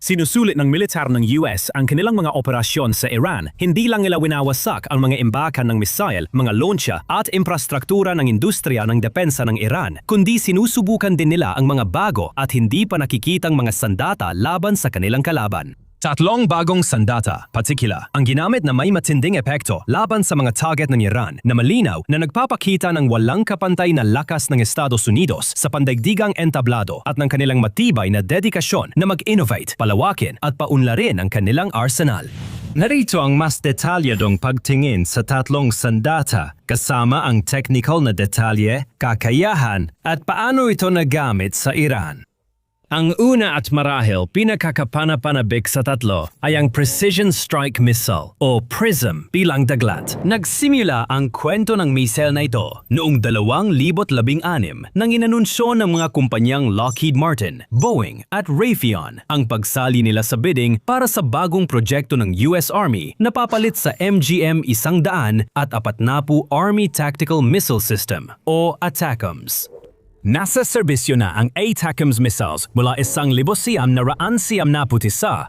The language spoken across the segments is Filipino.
Sinusulit ng militar ng US ang kanilang mga operasyon sa Iran. Hindi lang nila winawasak ang mga imbakan ng missile, mga launcher at infrastruktura ng industriya ng depensa ng Iran, kundi sinusubukan din nila ang mga bago at hindi pa nakikitang mga sandata laban sa kanilang kalaban. Tatlong bagong sandata, patikula, ang ginamit na may matinding epekto laban sa mga target ng Iran na malinaw na nagpapakita ng walang kapantay na lakas ng Estados Unidos sa pandaigdigang entablado at ng kanilang matibay na dedikasyon na mag-innovate, palawakin at paunlarin ang kanilang arsenal. Narito ang mas detalyadong pagtingin sa tatlong sandata kasama ang technical na detalye, kakayahan at paano ito nagamit sa Iran. Ang una at marahil pinakakapanapanabik sa tatlo ay ang Precision Strike Missile o PrSM bilang daglat. Nagsimula ang kwento ng missile na ito noong 2016 nang inanunsyo ng mga kumpanyang Lockheed Martin, Boeing at Raytheon ang pagsali nila sa bidding para sa bagong proyekto ng US Army na papalit sa MGM-100 at 40 Army Tactical Missile System o ATACMS. Nasa serbisyo na ang ATACMS missiles mula 1991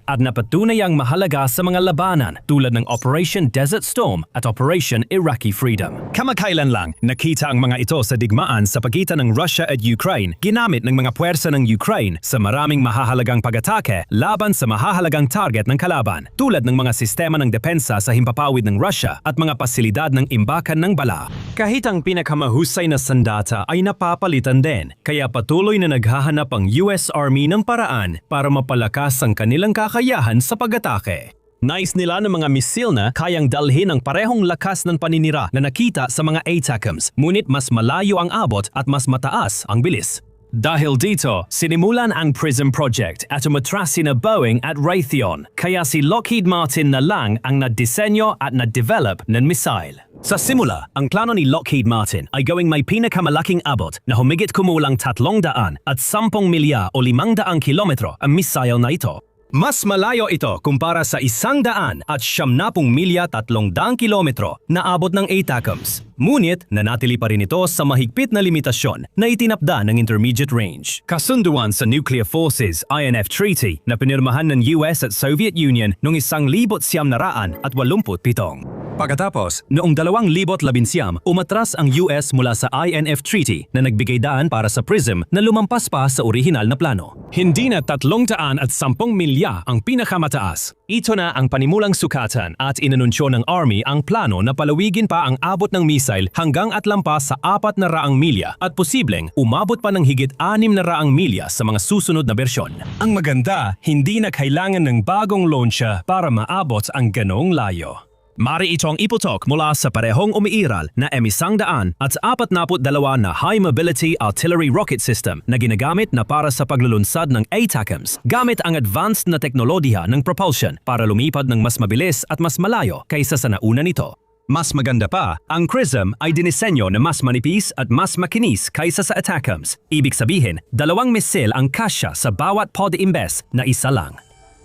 at napatunayang mahalaga sa mga labanan tulad ng Operation Desert Storm at Operation Iraqi Freedom. Kamakailan lang, nakita ang mga ito sa digmaan sa pagitan ng Russia at Ukraine, ginamit ng mga puwersa ng Ukraine sa maraming mahahalagang pag-atake laban sa mahahalagang target ng kalaban, tulad ng mga sistema ng depensa sa himpapawid ng Russia at mga pasilidad ng imbakan ng bala. Kahit ang pinakamahusay na sandata ay napapalitan din, kaya patuloy na naghahanap ang US Army ng paraan para mapalakas ang kanilang kakayahan sa pag-atake. Nais nila ng mga misil na kayang dalhin ang parehong lakas ng paninira na nakita sa mga ATACMS, ngunit mas malayo ang abot at mas mataas ang bilis. Dahil dito, sinimulan ang PrSM project at umatras sina Boeing at Raytheon, kaya si Lockheed Martin na lang ang nadisenyo at na-develop ng missile. Sa simula, ang plano ni Lockheed Martin ay gawing may pinakamalaking abot na humigit kumulang 300 at 10 milya o 500 kilometro ang missile na ito. Mas malayo ito kumpara sa 100 at 70 milya 300 kilometro na abot ng ATACMS. Ngunit, nanatili pa rin ito sa mahigpit na limitasyon na itinakda ng intermediate range. Kasunduan sa Nuclear Forces INF Treaty na pinirmahan ng US at Soviet Union noong 1987. Pagkatapos, noong 2011, umatras ang US mula sa INF Treaty na nagbigay daan para sa PrSM na lumampas pa sa orihinal na plano. Hindi na 310 milya ang pinakamataas. Ito na ang panimulang sukatan at inanunsyo ng Army ang plano na palawigin pa ang abot ng missile hanggang at lampas sa 400 milya at posibleng umabot pa ng higit 600 milya sa mga susunod na bersyon. Ang maganda, hindi na kailangan ng bagong launcher para maabot ang ganong layo. Mari itong iputok mula sa parehong umiiral na M100 at 42 na High Mobility Artillery Rocket System na ginagamit na para sa paglulunsad ng ATACMS gamit ang advanced na teknolohiya ng propulsion para lumipad ng mas mabilis at mas malayo kaysa sa nauna nito. Mas maganda pa, ang PrSM ay dinisenyo na mas manipis at mas makinis kaysa sa ATACMS. Ibig sabihin, 2 misil ang kasya sa bawat pod imbes na isa lang.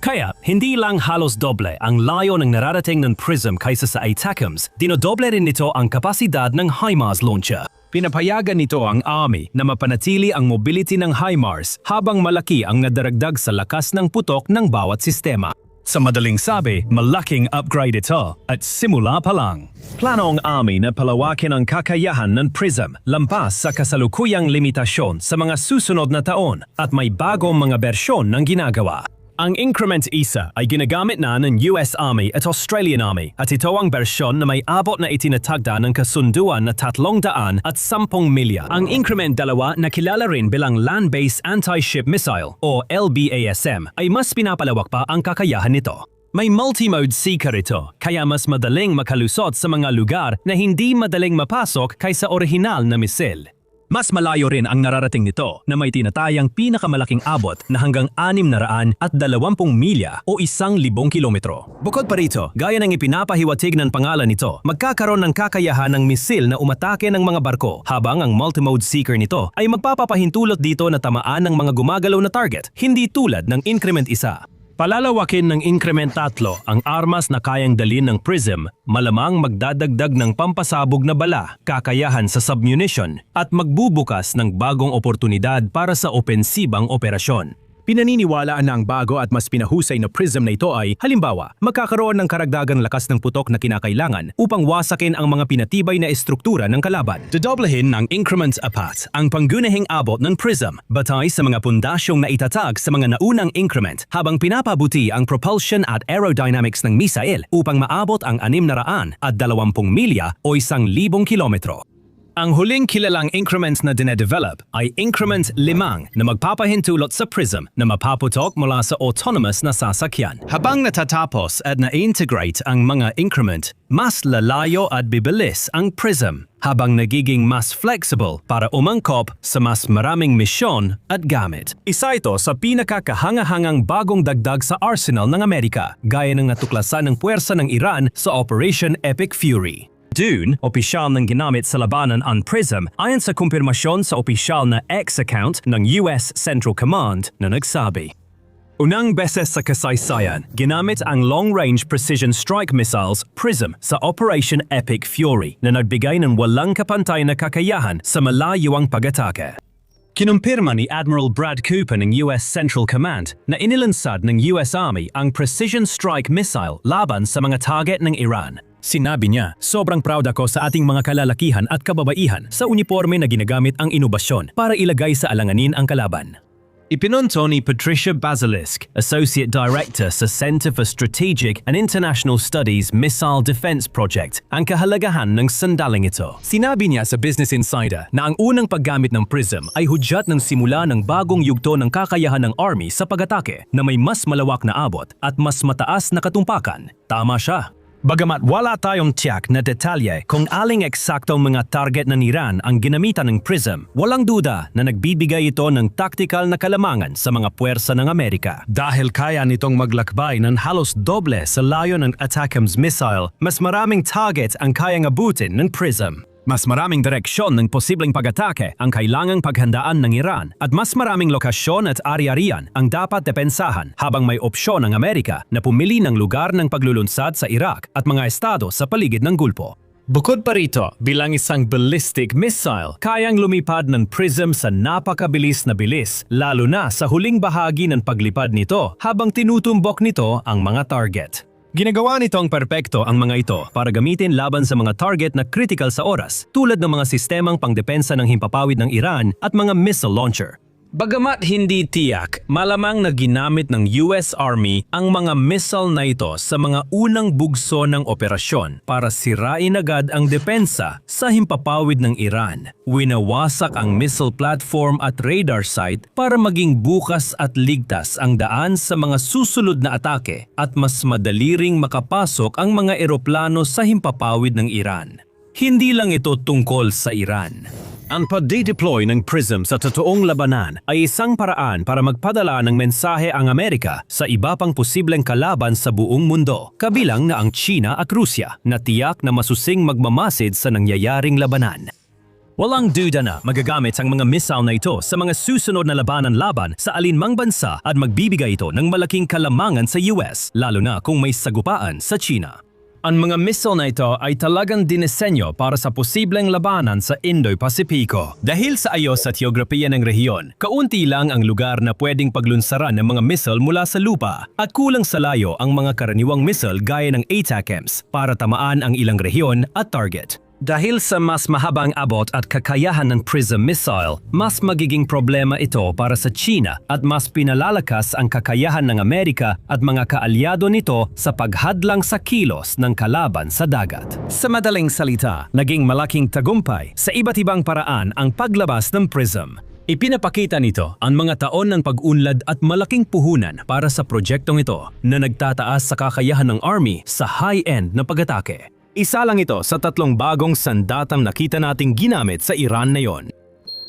Kaya, hindi lang halos doble ang layo ng nararating ng PrSM kaysa sa ATACMS, dinodoble rin nito ang kapasidad ng HIMARS launcher. Pinapayagan nito ang Army na mapanatili ang mobility ng HIMARS habang malaki ang nadaragdag sa lakas ng putok ng bawat sistema. Sa madaling sabi, malaking upgrade ito at simula pa lang. Plano ang Army na palawakin ang kakayahan ng PrSM lampas sa kasalukuyang limitasyon sa mga susunod na taon at may bagong mga bersyon ng ginagawa. Ang Increment isa ay ginagamit na ng US Army at Australian Army at ito ang bersyon na may abot na itinatagda ng kasunduan na 310 milya. Ang Increment 2 na kilala rin bilang Land-Based Anti-Ship Missile o LBASM ay mas pinapalawak pa ang kakayahan nito. May multi-mode seeker ito, kaya mas madaling makalusot sa mga lugar na hindi madaling mapasok kaysa orihinal na misil. Mas malayo rin ang nararating nito na may tinatayang pinakamalaking abot na hanggang 620 milya o 1,000 kilometro. Bukod pa rito, gaya ng ipinapahiwatig ng pangalan nito, magkakaroon ng kakayahan ng misil na umatake ng mga barko habang ang multimode seeker nito ay magpapapahintulot dito na tamaan ng mga gumagalaw na target, hindi tulad ng Increment 1. Palalawakin ng Increment 3 ang armas na kayang dalhin ng PrSM, malamang magdadagdag ng pampasabog na bala, kakayahan sa submunition at magbubukas ng bagong oportunidad para sa opensibang operasyon. Pinaniniwalaan na ang bago at mas pinahusay na prism na ito ay, halimbawa, magkakaroon ng karagdagang lakas ng putok na kinakailangan upang wasakin ang mga pinatibay na estruktura ng kalaban. Dodoblehin ng increment 4 ang panggunahing abot ng prism batay sa mga pundasyong na itatag sa mga naunang increment habang pinapabuti ang propulsion at aerodynamics ng misail upang maabot ang 620 milya o 1,000 kilometro. Ang huling kilalang increment na dinedevelop ay increment 5 na magpapahintulot sa prism na mapaputok mula sa autonomous na sasakyan. Habang natatapos at na-integrate ang mga increment, mas lalayo at bibilis ang prism habang nagiging mas flexible para umangkop sa mas maraming misyon at gamit. Isa ito sa pinakakahangahangang bagong dagdag sa arsenal ng Amerika, gaya ng natuklasan ng puwersa ng Iran sa Operation Epic Fury. Dune, opisyal ng ginamit sa labanan ang prism ayon sa kumpirmasyon sa opisyal na X account ng US Central Command na nagsabi. Unang beses sa kasaysayan, ginamit ang Long-Range Precision Strike Missiles PrSM sa Operation Epic Fury na nagbigay ng walang kapantay na kakayahan sa malayuang pag-atake. Kinumpirma ni Admiral Brad Cooper ng US Central Command na inilunsad ng US Army ang Precision Strike Missile laban sa mga target ng Iran. Sinabi niya, sobrang proud ako sa ating mga kalalakihan at kababaihan sa uniforme na ginagamit ang inobasyon para ilagay sa alanganin ang kalaban. Ipinunto ni Patricia Basilisk, Associate Director sa Center for Strategic and International Studies Missile Defense Project, ang kahalagahan ng sandaling ito. Sinabi niya sa Business Insider na ang unang paggamit ng PrSM ay hudyat ng simula ng bagong yugto ng kakayahan ng Army sa pag-atake na may mas malawak na abot at mas mataas na katumpakan. Tama siya. Bagamat wala tayong tiyak na detalye kung aling eksaktong mga target ng Iran ang ginamitan ng PrSM, walang duda na nagbibigay ito ng tactical na kalamangan sa mga puwersa ng Amerika. Dahil kaya nitong maglakbay ng halos doble sa layo ng ATACMS missile, mas maraming target ang kayang abutin ng PrSM. Mas maraming direksyon ng posibleng pag-atake ang kailangang paghandaan ng Iran at mas maraming lokasyon at ari-arian ang dapat depensahan habang may opsyon ang Amerika na pumili ng lugar ng paglulunsad sa Iraq at mga estado sa paligid ng Gulpo. Bukod pa rito, bilang isang ballistic missile, kayang lumipad ng PrSM sa napakabilis na bilis, lalo na sa huling bahagi ng paglipad nito habang tinutumbok nito ang mga target. Ginagawa nitong perpekto ang mga ito para gamitin laban sa mga target na critical sa oras tulad ng mga sistemang pangdepensa ng himpapawid ng Iran at mga missile launcher. Bagamat hindi tiyak, malamang na ginamit ng US Army ang mga missile na ito sa mga unang bugso ng operasyon para sirain agad ang depensa sa himpapawid ng Iran. Winawasak ang missile platform at radar site para maging bukas at ligtas ang daan sa mga susunod na atake at mas madali ring makapasok ang mga eroplano sa himpapawid ng Iran. Hindi lang ito tungkol sa Iran. Ang pagde-deploy ng PrSM sa totoong labanan ay isang paraan para magpadala ng mensahe ang Amerika sa iba pang posibleng kalaban sa buong mundo, kabilang na ang China at Rusya, na tiyak na masusing magmamasid sa nangyayaring labanan. Walang duda na magagamit ang mga missile na ito sa mga susunod na labanan laban sa alinmang bansa at magbibigay ito ng malaking kalamangan sa US, lalo na kung may sagupaan sa China. Ang mga missile na ito ay talagang dinisenyo para sa posibleng labanan sa Indo-Pasipiko. Dahil sa ayos at geografiya ng rehiyon, kaunti lang ang lugar na pwedeng paglunsaran ng mga missile mula sa lupa at kulang sa layo ang mga karaniwang missile gaya ng ATACMS para tamaan ang ilang rehiyon at target. Dahil sa mas mahabang abot at kakayahan ng PrSM missile, mas magiging problema ito para sa China at mas pinalalakas ang kakayahan ng Amerika at mga kaalyado nito sa paghadlang sa kilos ng kalaban sa dagat. Sa madaling salita, naging malaking tagumpay sa iba't ibang paraan ang paglabas ng PrSM. Ipinapakita nito ang mga taon ng pag-unlad at malaking puhunan para sa proyektong ito na nagtataas sa kakayahan ng Army sa high-end na pag-atake. Isa lang ito sa 3 bagong sandatang nakita nating ginamit sa Iran na yon.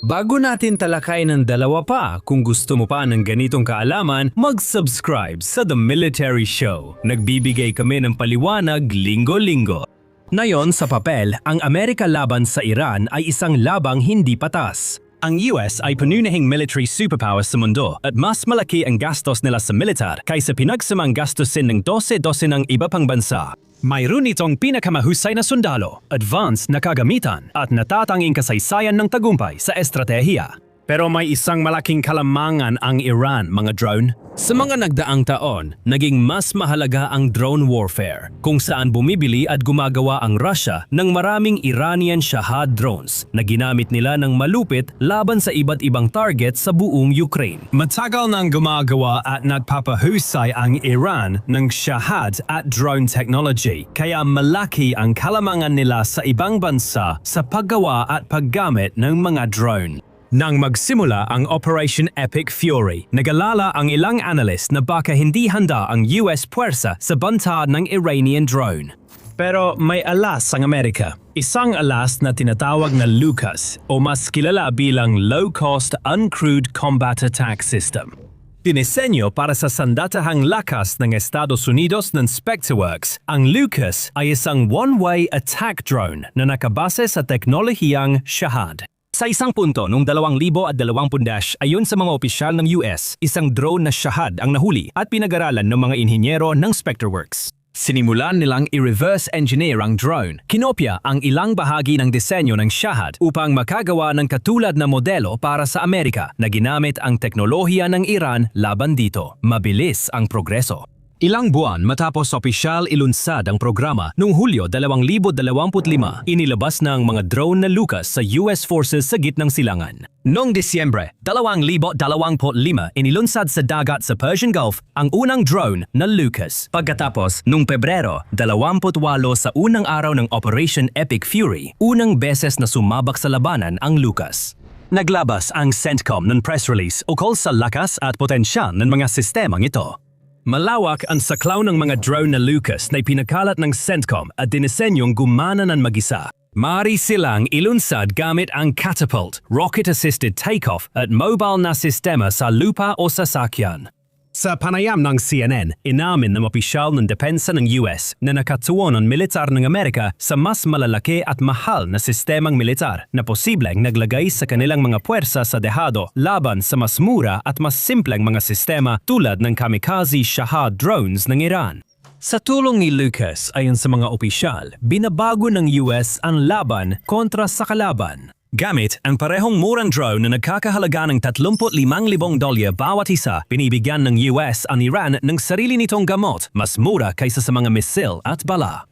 Bago natin talakay ng 2 pa, kung gusto mo pa ng ganitong kaalaman, mag-subscribe sa The Military Show. Nagbibigay kami ng paliwanag linggo-linggo. Ngayon sa papel, ang Amerika laban sa Iran ay isang labang hindi patas. Ang US ay panunahing military superpower sa mundo at mas malaki ang gastos nila sa militar kaysa pinagsamang gastusin ng 12 ng iba pang bansa. Mayroon itong pinakamahusay na sundalo, advanced na kagamitan at natatanging kasaysayan ng tagumpay sa estratehiya. Pero may isang malaking kalamangan ang Iran, mga drone. Sa mga nagdaang taon, naging mas mahalaga ang drone warfare, kung saan bumibili at gumagawa ang Russia ng maraming Iranian Shahad drones na ginamit nila ng malupit laban sa iba't ibang target sa buong Ukraine. Matagal nang gumagawa at nagpapahusay ang Iran ng Shahad at drone technology, kaya malaki ang kalamangan nila sa ibang bansa sa paggawa at paggamit ng mga drone. Nang magsimula ang Operation Epic Fury, nag-alala ang ilang analyst na baka hindi handa ang US puwersa sa banta ng Iranian drone. Pero may alas ang Amerika. Isang alas na tinatawag na LUCAS o mas kilala bilang Low Cost Uncrewed Combat Attack System. Dinisenyo para sa sandatahang lakas ng Estados Unidos ng SpectreWorks, ang LUCAS ay isang one-way attack drone na nakabase sa teknolohiyang Shahad. Sa isang punto noong 2020, ayon sa mga opisyal ng US, isang drone na Shahad ang nahuli at pinag-aralan ng mga inhinyero ng SpectreWorks. Sinimulan nilang i-reverse engineer ang drone. Kinopya ang ilang bahagi ng disenyo ng Shahad upang makagawa ng katulad na modelo para sa Amerika na ginamit ang teknolohiya ng Iran laban dito. Mabilis ang progreso. Ilang buwan matapos opisyal ilunsad ang programa, noong Hulyo 2025, inilabas na ang mga drone na LUCAS sa US Forces sa gitnang silangan. Noong Disyembre 2025, inilunsad sa dagat sa Persian Gulf ang unang drone na LUCAS. Pagkatapos, noong Pebrero 28 sa unang araw ng Operation Epic Fury, unang beses na sumabak sa labanan ang LUCAS. Naglabas ang CENTCOM ng press release ukol sa lakas at potensyal ng mga sistemang ito. Malawak ang saklaw ng mga drone na LUCAS na ipinakalat ng CENTCOM at dinisenyong gumana ng mag-isa. Maaari silang ilunsad gamit ang catapult, rocket-assisted takeoff at mobile na sistema sa lupa o sasakyan. Sa panayam ng CNN, inamin ng opisyal ng depensa ng US na nakatuon ang militar ng Amerika sa mas malalaki at mahal na sistemang militar na posibleng naglagay sa kanilang mga puwersa sa dehado laban sa mas mura at mas simpleng mga sistema tulad ng kamikaze Shahad drones ng Iran. Sa tulong ni LUCAS, ayon sa mga opisyal, binabago ng US ang laban kontra sa kalaban. Gamit ang parehong murang drone na nagkakahalaga ng $35,000 bawat isa, pinibigyan ng US ang Iran ng sarili nitong gamot, mas mura kaysa sa mga misil at bala.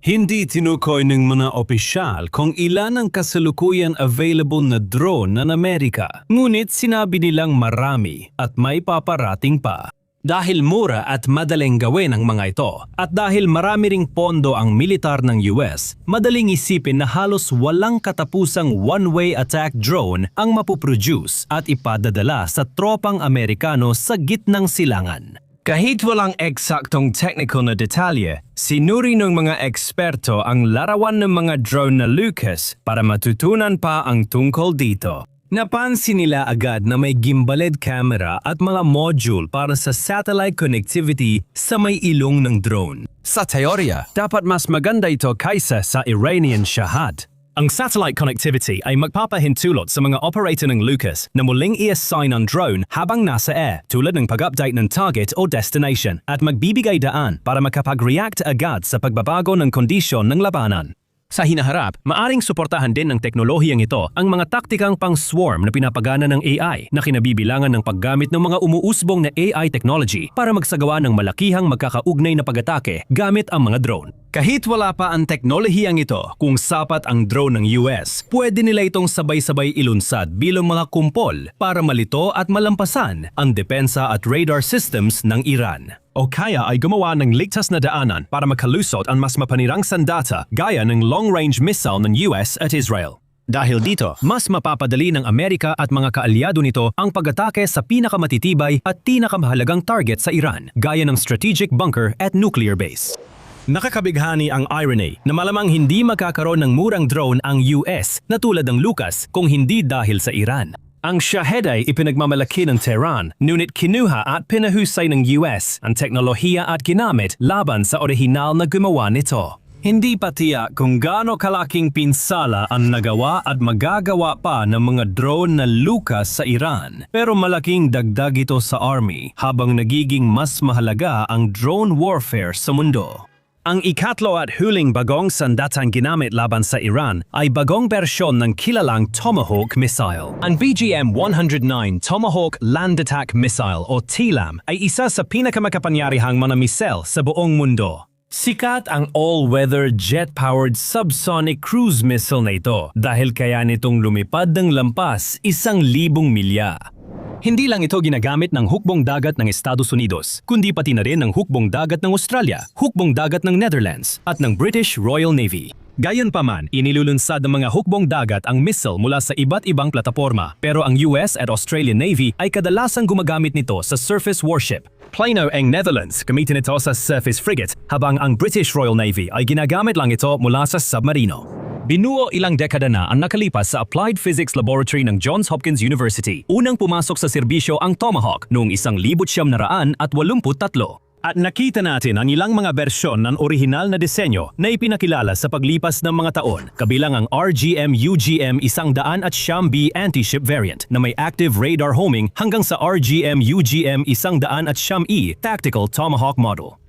Hindi tinukoy ng mga opisyal kung ilan ang kasalukuyan available na drone ng Amerika, ngunit sinabi nilang marami at may paparating pa. Dahil mura at madaling gawin ang mga ito, at dahil marami ring pondo ang militar ng US, madaling isipin na halos walang katapusang one-way attack drone ang mapuproduce at ipadadala sa tropang Amerikano sa gitnang silangan. Kahit walang eksaktong technical na detalye, sinuri ng mga eksperto ang larawan ng mga drone na LUCAS para matutunan pa ang tungkol dito. Napansin nila agad na may gimbaled camera at mga module para sa satellite connectivity sa may ilong ng drone. Sa teorya, dapat mas maganda ito kaysa sa Iranian Shahad. Ang satellite connectivity ay magpapahintulot sa mga operator ng LUCAS na muling i-assign ang drone habang nasa air tulad ng pag-update ng target o destination at magbibigay daan para makapag-react agad sa pagbabago ng kondisyon ng labanan. Sa hinaharap, maaring suportahan din ng teknolohiyang ito ang mga taktikang pang-swarm na pinapagana ng AI na kinabibilangan ng paggamit ng mga umuusbong na AI technology para magsagawa ng malakihang magkakaugnay na pag-atake gamit ang mga drone. Kahit wala pa ang teknolohiyang ito, kung sapat ang drone ng US, pwede nila itong sabay-sabay ilunsad bilang mga kumpol para malito at malampasan ang depensa at radar systems ng Iran. O kaya ay gumawa ng ligtas na daanan para makalusot ang mas mapanirang sandata gaya ng long-range missile ng US at Israel. Dahil dito, mas mapapadali ng Amerika at mga kaalyado nito ang pag-atake sa pinakamatitibay at pinakamahalagang target sa Iran, gaya ng strategic bunker at nuclear base. Nakakabighani ang irony na malamang hindi magkakaroon ng murang drone ang US na tulad ng LUCAS kung hindi dahil sa Iran. Ang Shahad ay ipinagmamalaki ng Tehran, ngunit kinuha at pinahusay ng US ang teknolohiya at ginamit laban sa orihinal na gumawa nito. Hindi pa tiyak kung gaano kalaking pinsala ang nagawa at magagawa pa ng mga drone na LUCAS sa Iran, pero malaking dagdag ito sa army habang nagiging mas mahalaga ang drone warfare sa mundo. Ang ikatlo at huling bagong sandatang ginamit laban sa Iran ay bagong bersyon ng kilalang Tomahawk missile. Ang BGM-109 Tomahawk Land Attack Missile o TLAM ay isa sa pinakamakapangyarihang mga missile sa buong mundo. Sikat ang all-weather jet-powered subsonic cruise missile na ito dahil kaya nitong lumipad ng lampas 1,000 milya. Hindi lang ito ginagamit ng hukbong dagat ng Estados Unidos, kundi pati na rin ng hukbong dagat ng Australia, hukbong dagat ng Netherlands, at ng British Royal Navy. Gayunpaman, inilulunsad ng mga hukbong dagat ang missile mula sa iba't ibang plataporma, pero ang US at Australian Navy ay kadalasang gumagamit nito sa surface warship. Plano ang Netherlands gamitin ito sa surface frigate, habang ang British Royal Navy ay ginagamit lang ito mula sa submarino. Binuo ilang dekada na ang nakalipas sa Applied Physics Laboratory ng Johns Hopkins University. Unang pumasok sa serbisyo ang Tomahawk noong 1983 at nakita natin ang ilang mga bersyon ng orihinal na disenyo na ipinakilala sa paglipas ng mga taon, kabilang ang RGM-UGM 100B anti-ship variant na may active radar homing hanggang sa RGM-UGM 100E tactical Tomahawk model.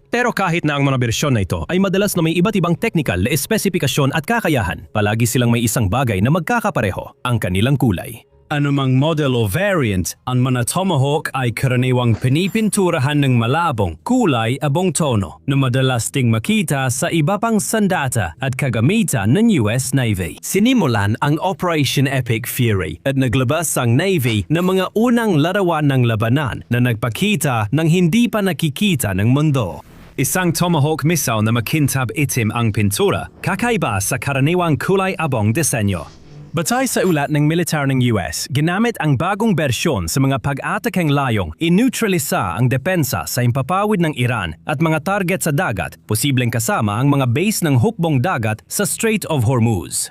Pero kahit na ang mga bersyon na ito ay madalas na may iba't ibang technical na espesipikasyon at kakayahan, palagi silang may isang bagay na magkakapareho, ang kanilang kulay. Anumang model o variant, ang mga Tomahawk ay karaniwang pinipinturahan ng malabong, kulay abong tono na madalas ding makita sa iba pang sandata at kagamitan ng US Navy. Sinimulan ang Operation Epic Fury at naglabas ang Navy ng mga unang larawan ng labanan na nagpakita ng hindi pa nakikita ng mundo. Isang Tomahawk missile na makintab itim ang pintura, kakaiba sa karaniwang kulay abong disenyo. Batay sa ulat ng militar ng US, ginamit ang bagong bersyon sa mga pag-atakang layong inutralisa ang depensa sa impapawid ng Iran at mga target sa dagat, posibleng kasama ang mga base ng hukbong dagat sa Strait of Hormuz.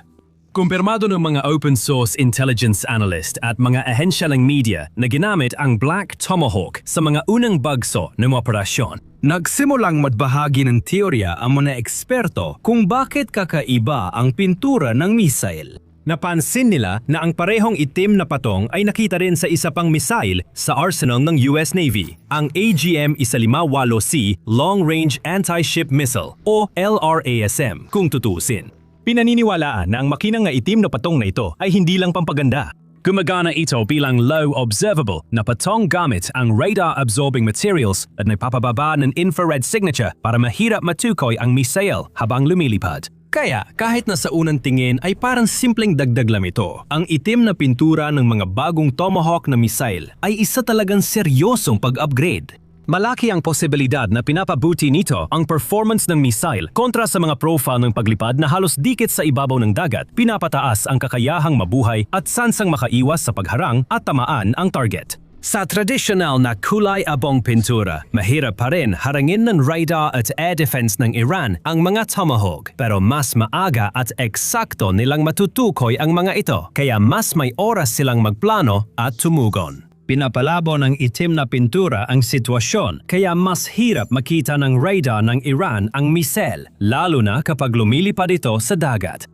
Kumpirmado ng mga open-source intelligence analyst at mga ahensya ng media na ginamit ang Black Tomahawk sa mga unang bagso ng operasyon. Nagsimulang magbahagi ng teorya ang mga eksperto kung bakit kakaiba ang pintura ng missile. Napansin nila na ang parehong itim na patong ay nakita rin sa isa pang missile sa arsenal ng US Navy, ang AGM-158C Long Range Anti-Ship Missile o LRASM kung tutusin. Pinaniniwalaan na ang makinang na itim na patong na ito ay hindi lang pampaganda. Gumagana ito bilang low observable na patong gamit ang radar-absorbing materials at nagpapababa ng infrared signature para mahirap matukoy ang missile habang lumilipad. Kaya kahit na sa unang tingin ay parang simpleng dagdag lang ito, ang itim na pintura ng mga bagong Tomahawk na missile ay isa talagang seryosong pag-upgrade. Malaki ang posibilidad na pinapabuti nito ang performance ng missile kontra sa mga profile ng paglipad na halos dikit sa ibabaw ng dagat, pinapataas ang kakayahang mabuhay at sansang makaiwas sa pagharang at tamaan ang target. Sa tradisyonal na kulay abong pintura, mahirap pa rin harangin ng radar at air defense ng Iran ang mga Tomahawk, pero mas maaga at eksakto nilang matutukoy ang mga ito, kaya mas may oras silang magplano at tumugon. Pinapalabo ng itim na pintura ang sitwasyon, kaya mas hirap makita ng radar ng Iran ang missile, lalo na kapag lumilipad ito sa dagat.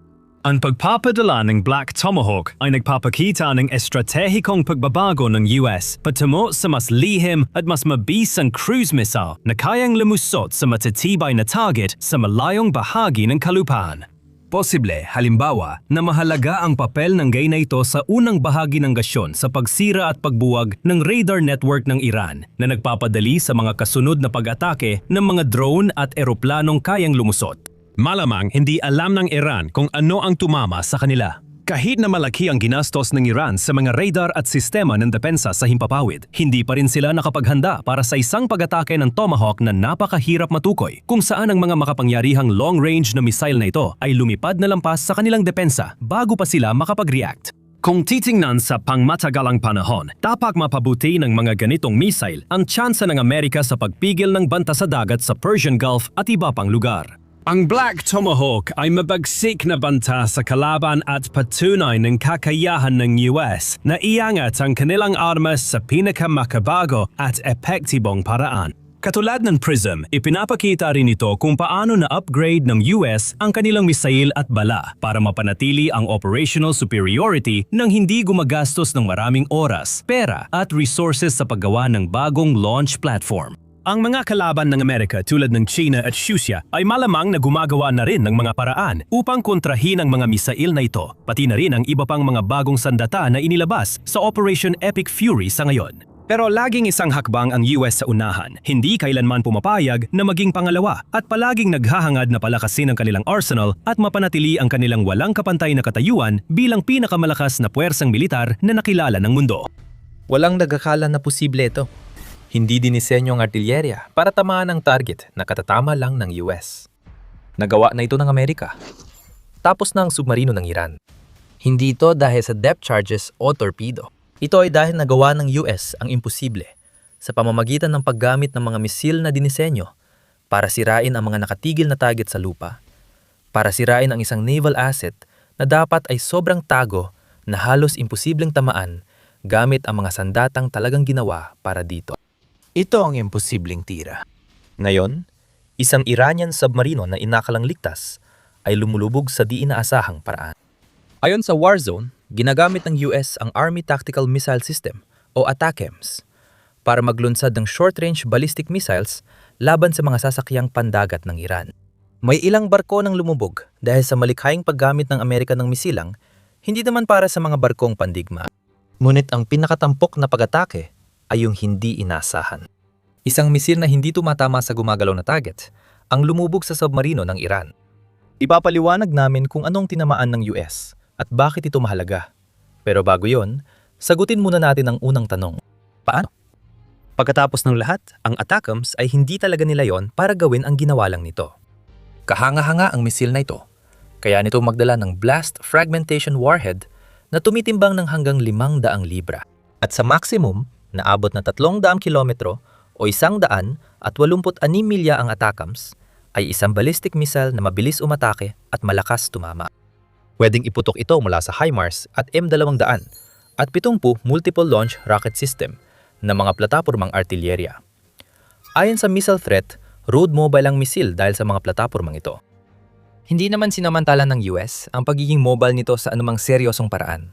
Ang pagpapadala ng Black Tomahawk ay nagpapakita ng estratehikong pagbabago ng US patungo sa mas lihim at mas mabisang cruise missile na kayang lumusot sa matatibay na target sa malayong bahagi ng kalupaan. Posible, halimbawa, na mahalaga ang papel ng gay na ito sa unang bahagi ng gasyon sa pagsira at pagbuwag ng radar network ng Iran na nagpapadali sa mga kasunod na pag-atake ng mga drone at eroplanong kayang lumusot. Malamang hindi alam ng Iran kung ano ang tumama sa kanila. Kahit na malaki ang ginastos ng Iran sa mga radar at sistema ng depensa sa himpapawid, hindi pa rin sila nakapaghanda para sa isang pag-atake ng Tomahawk na napakahirap matukoy, kung saan ang mga makapangyarihang long-range na missile na ito ay lumipad na lampas sa kanilang depensa bago pa sila makapag-react. Kung titingnan sa pangmatagalang panahon, dapat mapabuti ng mga ganitong missile ang tsansa ng Amerika sa pagpigil ng banta sa dagat sa Persian Gulf at iba pang lugar. Ang Black Tomahawk ay mabagsik na banta sa kalaban at patunay ng kakayahan ng US na iangat ang kanilang armas sa pinakamakabago at epektibong paraan. Katulad ng PRISM, ipinapakita rin ito kung paano na-upgrade ng US ang kanilang missile at bala para mapanatili ang operational superiority nang hindi gumagastos ng maraming oras, pera at resources sa paggawa ng bagong launch platform. Ang mga kalaban ng Amerika tulad ng China at Russia ay malamang na gumagawa na rin ng mga paraan upang kontrahin ang mga misail na ito, pati na rin ang iba pang mga bagong sandata na inilabas sa Operation Epic Fury sa ngayon. Pero laging isang hakbang ang US sa unahan, hindi kailanman pumapayag na maging pangalawa at palaging naghahangad na palakasin ang kanilang arsenal at mapanatili ang kanilang walang kapantay na katayuan bilang pinakamalakas na puwersang militar na nakilala ng mundo. Walang nagakala na posible ito. Hindi dinisenyo ang artilyerya para tamaan ang target na katatama lang ng US. Nagawa na ito ng Amerika. Tapos na ang submarino ng Iran. Hindi ito dahil sa depth charges o torpedo. Ito ay dahil nagawa ng US ang imposible sa pamamagitan ng paggamit ng mga misil na dinisenyo para sirain ang mga nakatigil na target sa lupa, para sirain ang isang naval asset na dapat ay sobrang tago na halos imposibleng tamaan gamit ang mga sandatang talagang ginawa para dito. Ito ang imposibleng tira. Ngayon, isang Iranian submarino na inakalang ligtas ay lumulubog sa di inaasahang paraan. Ayon sa Warzone, ginagamit ng US ang Army Tactical Missile System o ATACMS para maglunsad ng short-range ballistic missiles laban sa mga sasakyang pandagat ng Iran. May ilang barko nang lumubog dahil sa malikhaing paggamit ng Amerika ng misilang, hindi naman para sa mga barkong pandigma. Ngunit ang pinakatampok na pag-atake ay yung hindi inasahan. Isang misil na hindi tumatama sa gumagalaw na target ang lumubog sa submarino ng Iran. Ipapaliwanag namin kung anong tinamaan ng US at bakit ito mahalaga. Pero bago yon, sagutin muna natin ang unang tanong. Paano? Pagkatapos ng lahat, ang ATACMS ay hindi talaga nila yon para gawin ang ginawa lang nito. Kahanga-hanga ang misil na ito, kaya nito magdala ng blast fragmentation warhead na tumitimbang ng hanggang 500 libra. At sa maximum, naabot na 300 kilometro o 186 milya ang ATACMS, ay isang ballistic missile na mabilis umatake at malakas tumama. Pwedeng iputok ito mula sa HIMARS at M200 at 70 multiple launch rocket system na mga platapormang artilyerya. Ayon sa missile threat, road mobile ang misil dahil sa mga platapormang ito. Hindi naman sinamantala ng US ang pagiging mobile nito sa anumang seryosong paraan,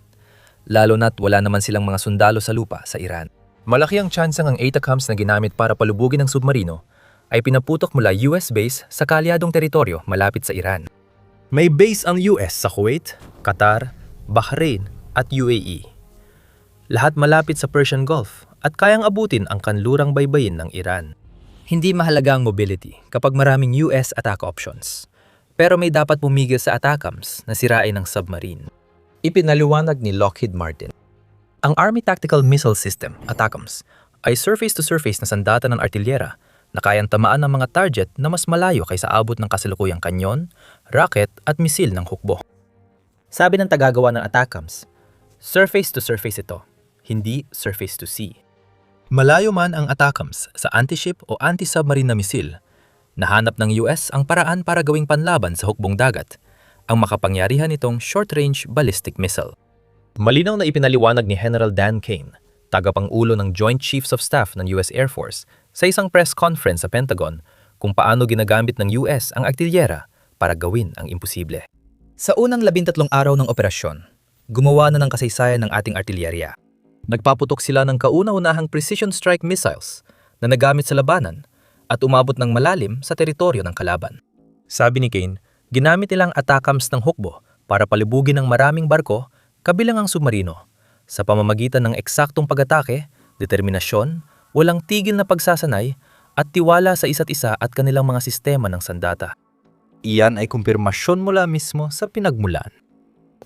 lalo na't wala naman silang mga sundalo sa lupa sa Iran. Malaki ang tsansang ang ATACMS na ginamit para palubugin ang submarino ay pinaputok mula US base sa kaalyadong teritoryo malapit sa Iran. May base ang US sa Kuwait, Qatar, Bahrain at UAE. Lahat malapit sa Persian Gulf at kayang abutin ang kanlurang baybayin ng Iran. Hindi mahalaga ang mobility kapag maraming US attack options. Pero may dapat pumigil sa ATACMS na sirain ang submarine. Ipinaliwanag ni Lockheed Martin. Ang Army Tactical Missile System, ATACMS, ay surface-to-surface na sandata ng artilyera na kayang tamaan ng mga target na mas malayo kaysa abot ng kasalukuyang kanyon, rocket at misil ng hukbo. Sabi ng tagagawa ng ATACMS, surface-to-surface ito, hindi surface-to-sea. Malayo man ang ATACMS sa anti-ship o anti-submarine na misil, nahanap ng US ang paraan para gawing panlaban sa hukbong dagat, ang makapangyarihan nitong short-range ballistic missile. Malinaw na ipinaliwanag ni General Dan Kane, tagapang-ulo ng Joint Chiefs of Staff ng US Air Force, sa isang press conference sa Pentagon kung paano ginagamit ng US ang artilyera para gawin ang imposible. Sa unang 13 araw ng operasyon, gumawa na ng kasaysayan ng ating artilyerya. Nagpaputok sila ng kauna-unahang precision strike missiles na nagamit sa labanan at umabot ng malalim sa teritoryo ng kalaban. Sabi ni Kane, ginamit nilang ATACMS ng hukbo para palibugin ng maraming barko kabilang ang submarino, sa pamamagitan ng eksaktong pag-atake, determinasyon, walang tigil na pagsasanay, at tiwala sa isa't isa at kanilang mga sistema ng sandata. Iyan ay kumpirmasyon mula mismo sa pinagmulan.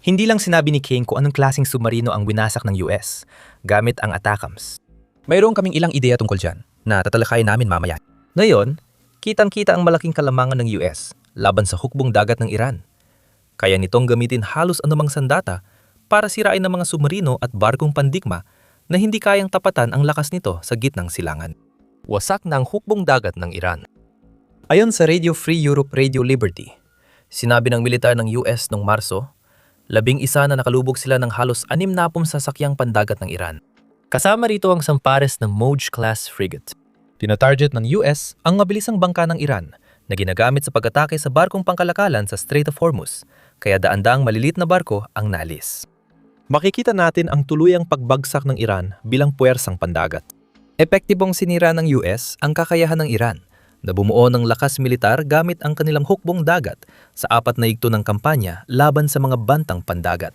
Hindi lang sinabi ni Kane kung anong klaseng submarino ang winasak ng US gamit ang ATACMS. Mayroon kaming ilang ideya tungkol dyan na tatalakayin namin mamaya. Ngayon, kitang-kita ang malaking kalamangan ng US laban sa hukbong dagat ng Iran. Kaya nitong gamitin halos anumang sandata para sirain ng mga submarino at barkong pandigma na hindi kayang tapatan ang lakas nito sa gitnang silangan. Wasak na ang hukbong dagat ng Iran. Ayon sa Radio Free Europe Radio Liberty, sinabi ng militar ng US noong Marso, 11 na nakalubog sila ng halos 60 sasakyang pandagat ng Iran. Kasama rito ang sampares ng Moj-class frigate. Tinatarget ng US ang mabilisang bangka ng Iran na ginagamit sa pag-atake sa barkong pangkalakalan sa Strait of Hormuz, kaya daan-daang malilit na barko ang nalis. Makikita natin ang tuluyang pagbagsak ng Iran bilang puwersang pandagat. Epektibong sinira ng US ang kakayahan ng Iran na bumuo ng lakas militar gamit ang kanilang hukbong dagat sa 4 na yugto ng kampanya laban sa mga bantang pandagat.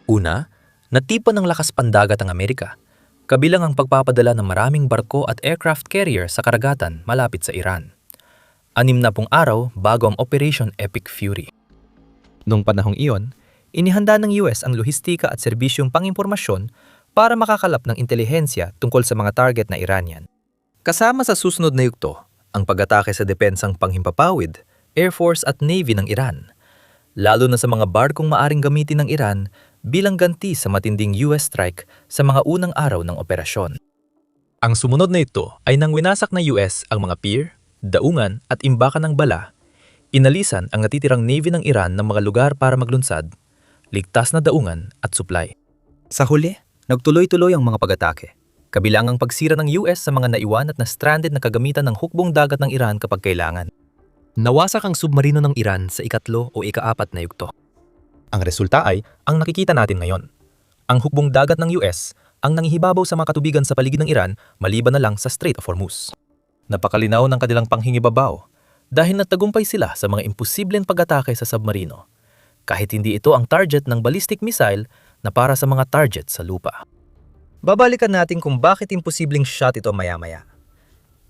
Una, natipan ng lakas pandagat ang Amerika, kabilang ang pagpapadala ng maraming barko at aircraft carrier sa karagatan malapit sa Iran. 60 araw bago ang Operation Epic Fury. Noong panahong iyon, inihanda ng US ang lohistika at serbisyong pangimpormasyon para makakalap ng intelihensya tungkol sa mga target na Iranian. Kasama sa susunod na yugto, ang pag-atake sa depensang panghimpapawid, Air Force at Navy ng Iran, lalo na sa mga barkong maaring gamitin ng Iran bilang ganti sa matinding US strike sa mga unang araw ng operasyon. Ang sumunod na ito ay nang winasak na US ang mga pier, daungan at imbakan ng bala, inalisan ang natitirang Navy ng Iran ng mga lugar para maglunsad, ligtas na daungan at supply. Sa huli, nagtuloy-tuloy ang mga pag-atake, kabilang ang pagsira ng US sa mga naiwan at na-stranded na kagamitan ng hukbong dagat ng Iran kapag kailangan. Nawasak ang submarino ng Iran sa ikatlo o ika-4 na yugto. Ang resulta ay ang nakikita natin ngayon. Ang hukbong dagat ng US ang nangihibabaw sa mga katubigan sa paligid ng Iran maliban na lang sa Strait of Hormuz. Napakalinaw ng kanilang panghingibabaw dahil natagumpay sila sa mga imposibleng pag-atake sa submarino, kahit hindi ito ang target ng ballistic missile na para sa mga target sa lupa. Babalikan natin kung bakit imposibleng shot ito maya-maya.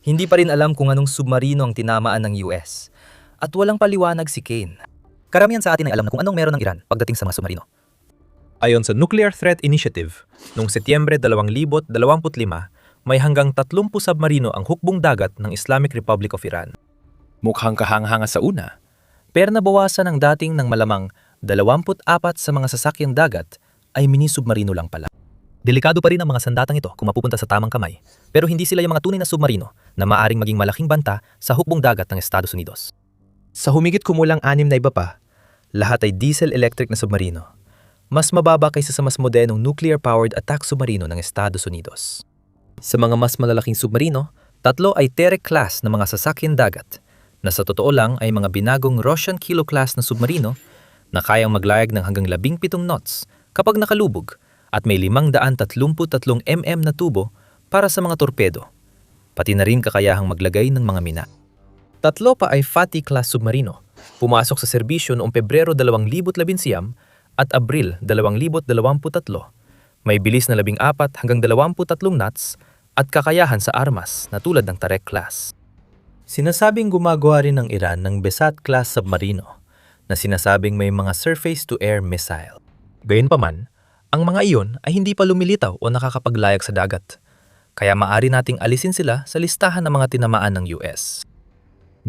Hindi pa rin alam kung anong submarino ang tinamaan ng US at walang paliwanag si Kane. Karamihan sa atin ay alam na kung anong meron ng Iran pagdating sa mga submarino. Ayon sa Nuclear Threat Initiative, noong Setyembre 2025, may hanggang 30 submarino ang hukbong dagat ng Islamic Republic of Iran. Mukhang kahanga-hanga sa una, pero nabawasan ang dating ng malamang 24 sa mga sasakyang dagat ay mini-submarino lang pala. Delikado pa rin ang mga sandatang ito kung mapupunta sa tamang kamay, pero hindi sila yung mga tunay na submarino na maaring maging malaking banta sa hukbong dagat ng Estados Unidos. Sa humigit kumulang 6 na iba pa, lahat ay diesel-electric na submarino. Mas mababa kaysa sa mas modernong nuclear-powered attack submarino ng Estados Unidos. Sa mga mas malalaking submarino, 3 ay Terek-class na mga sasakyan dagat, na sa totoo lang ay mga binagong Russian Kilo-class na submarino na kayang maglayag ng hanggang 17 knots kapag nakalubog at may 533 mm na tubo para sa mga torpedo, pati na rin kakayahang maglagay ng mga mina. 3 pa ay Fatih-class submarino, pumasok sa serbisyo noong Pebrero 2011 at Abril 2023, may bilis na 14 hanggang 23 knots at kakayahan sa armas na tulad ng Tarek-class. Sinasabing gumagawa rin ng Iran ng Besat-class submarino na sinasabing may mga surface-to-air missile. Gayunpaman, ang mga iyon ay hindi pa lumilitaw o nakakapaglayag sa dagat, kaya maaari nating alisin sila sa listahan ng mga tinamaan ng US.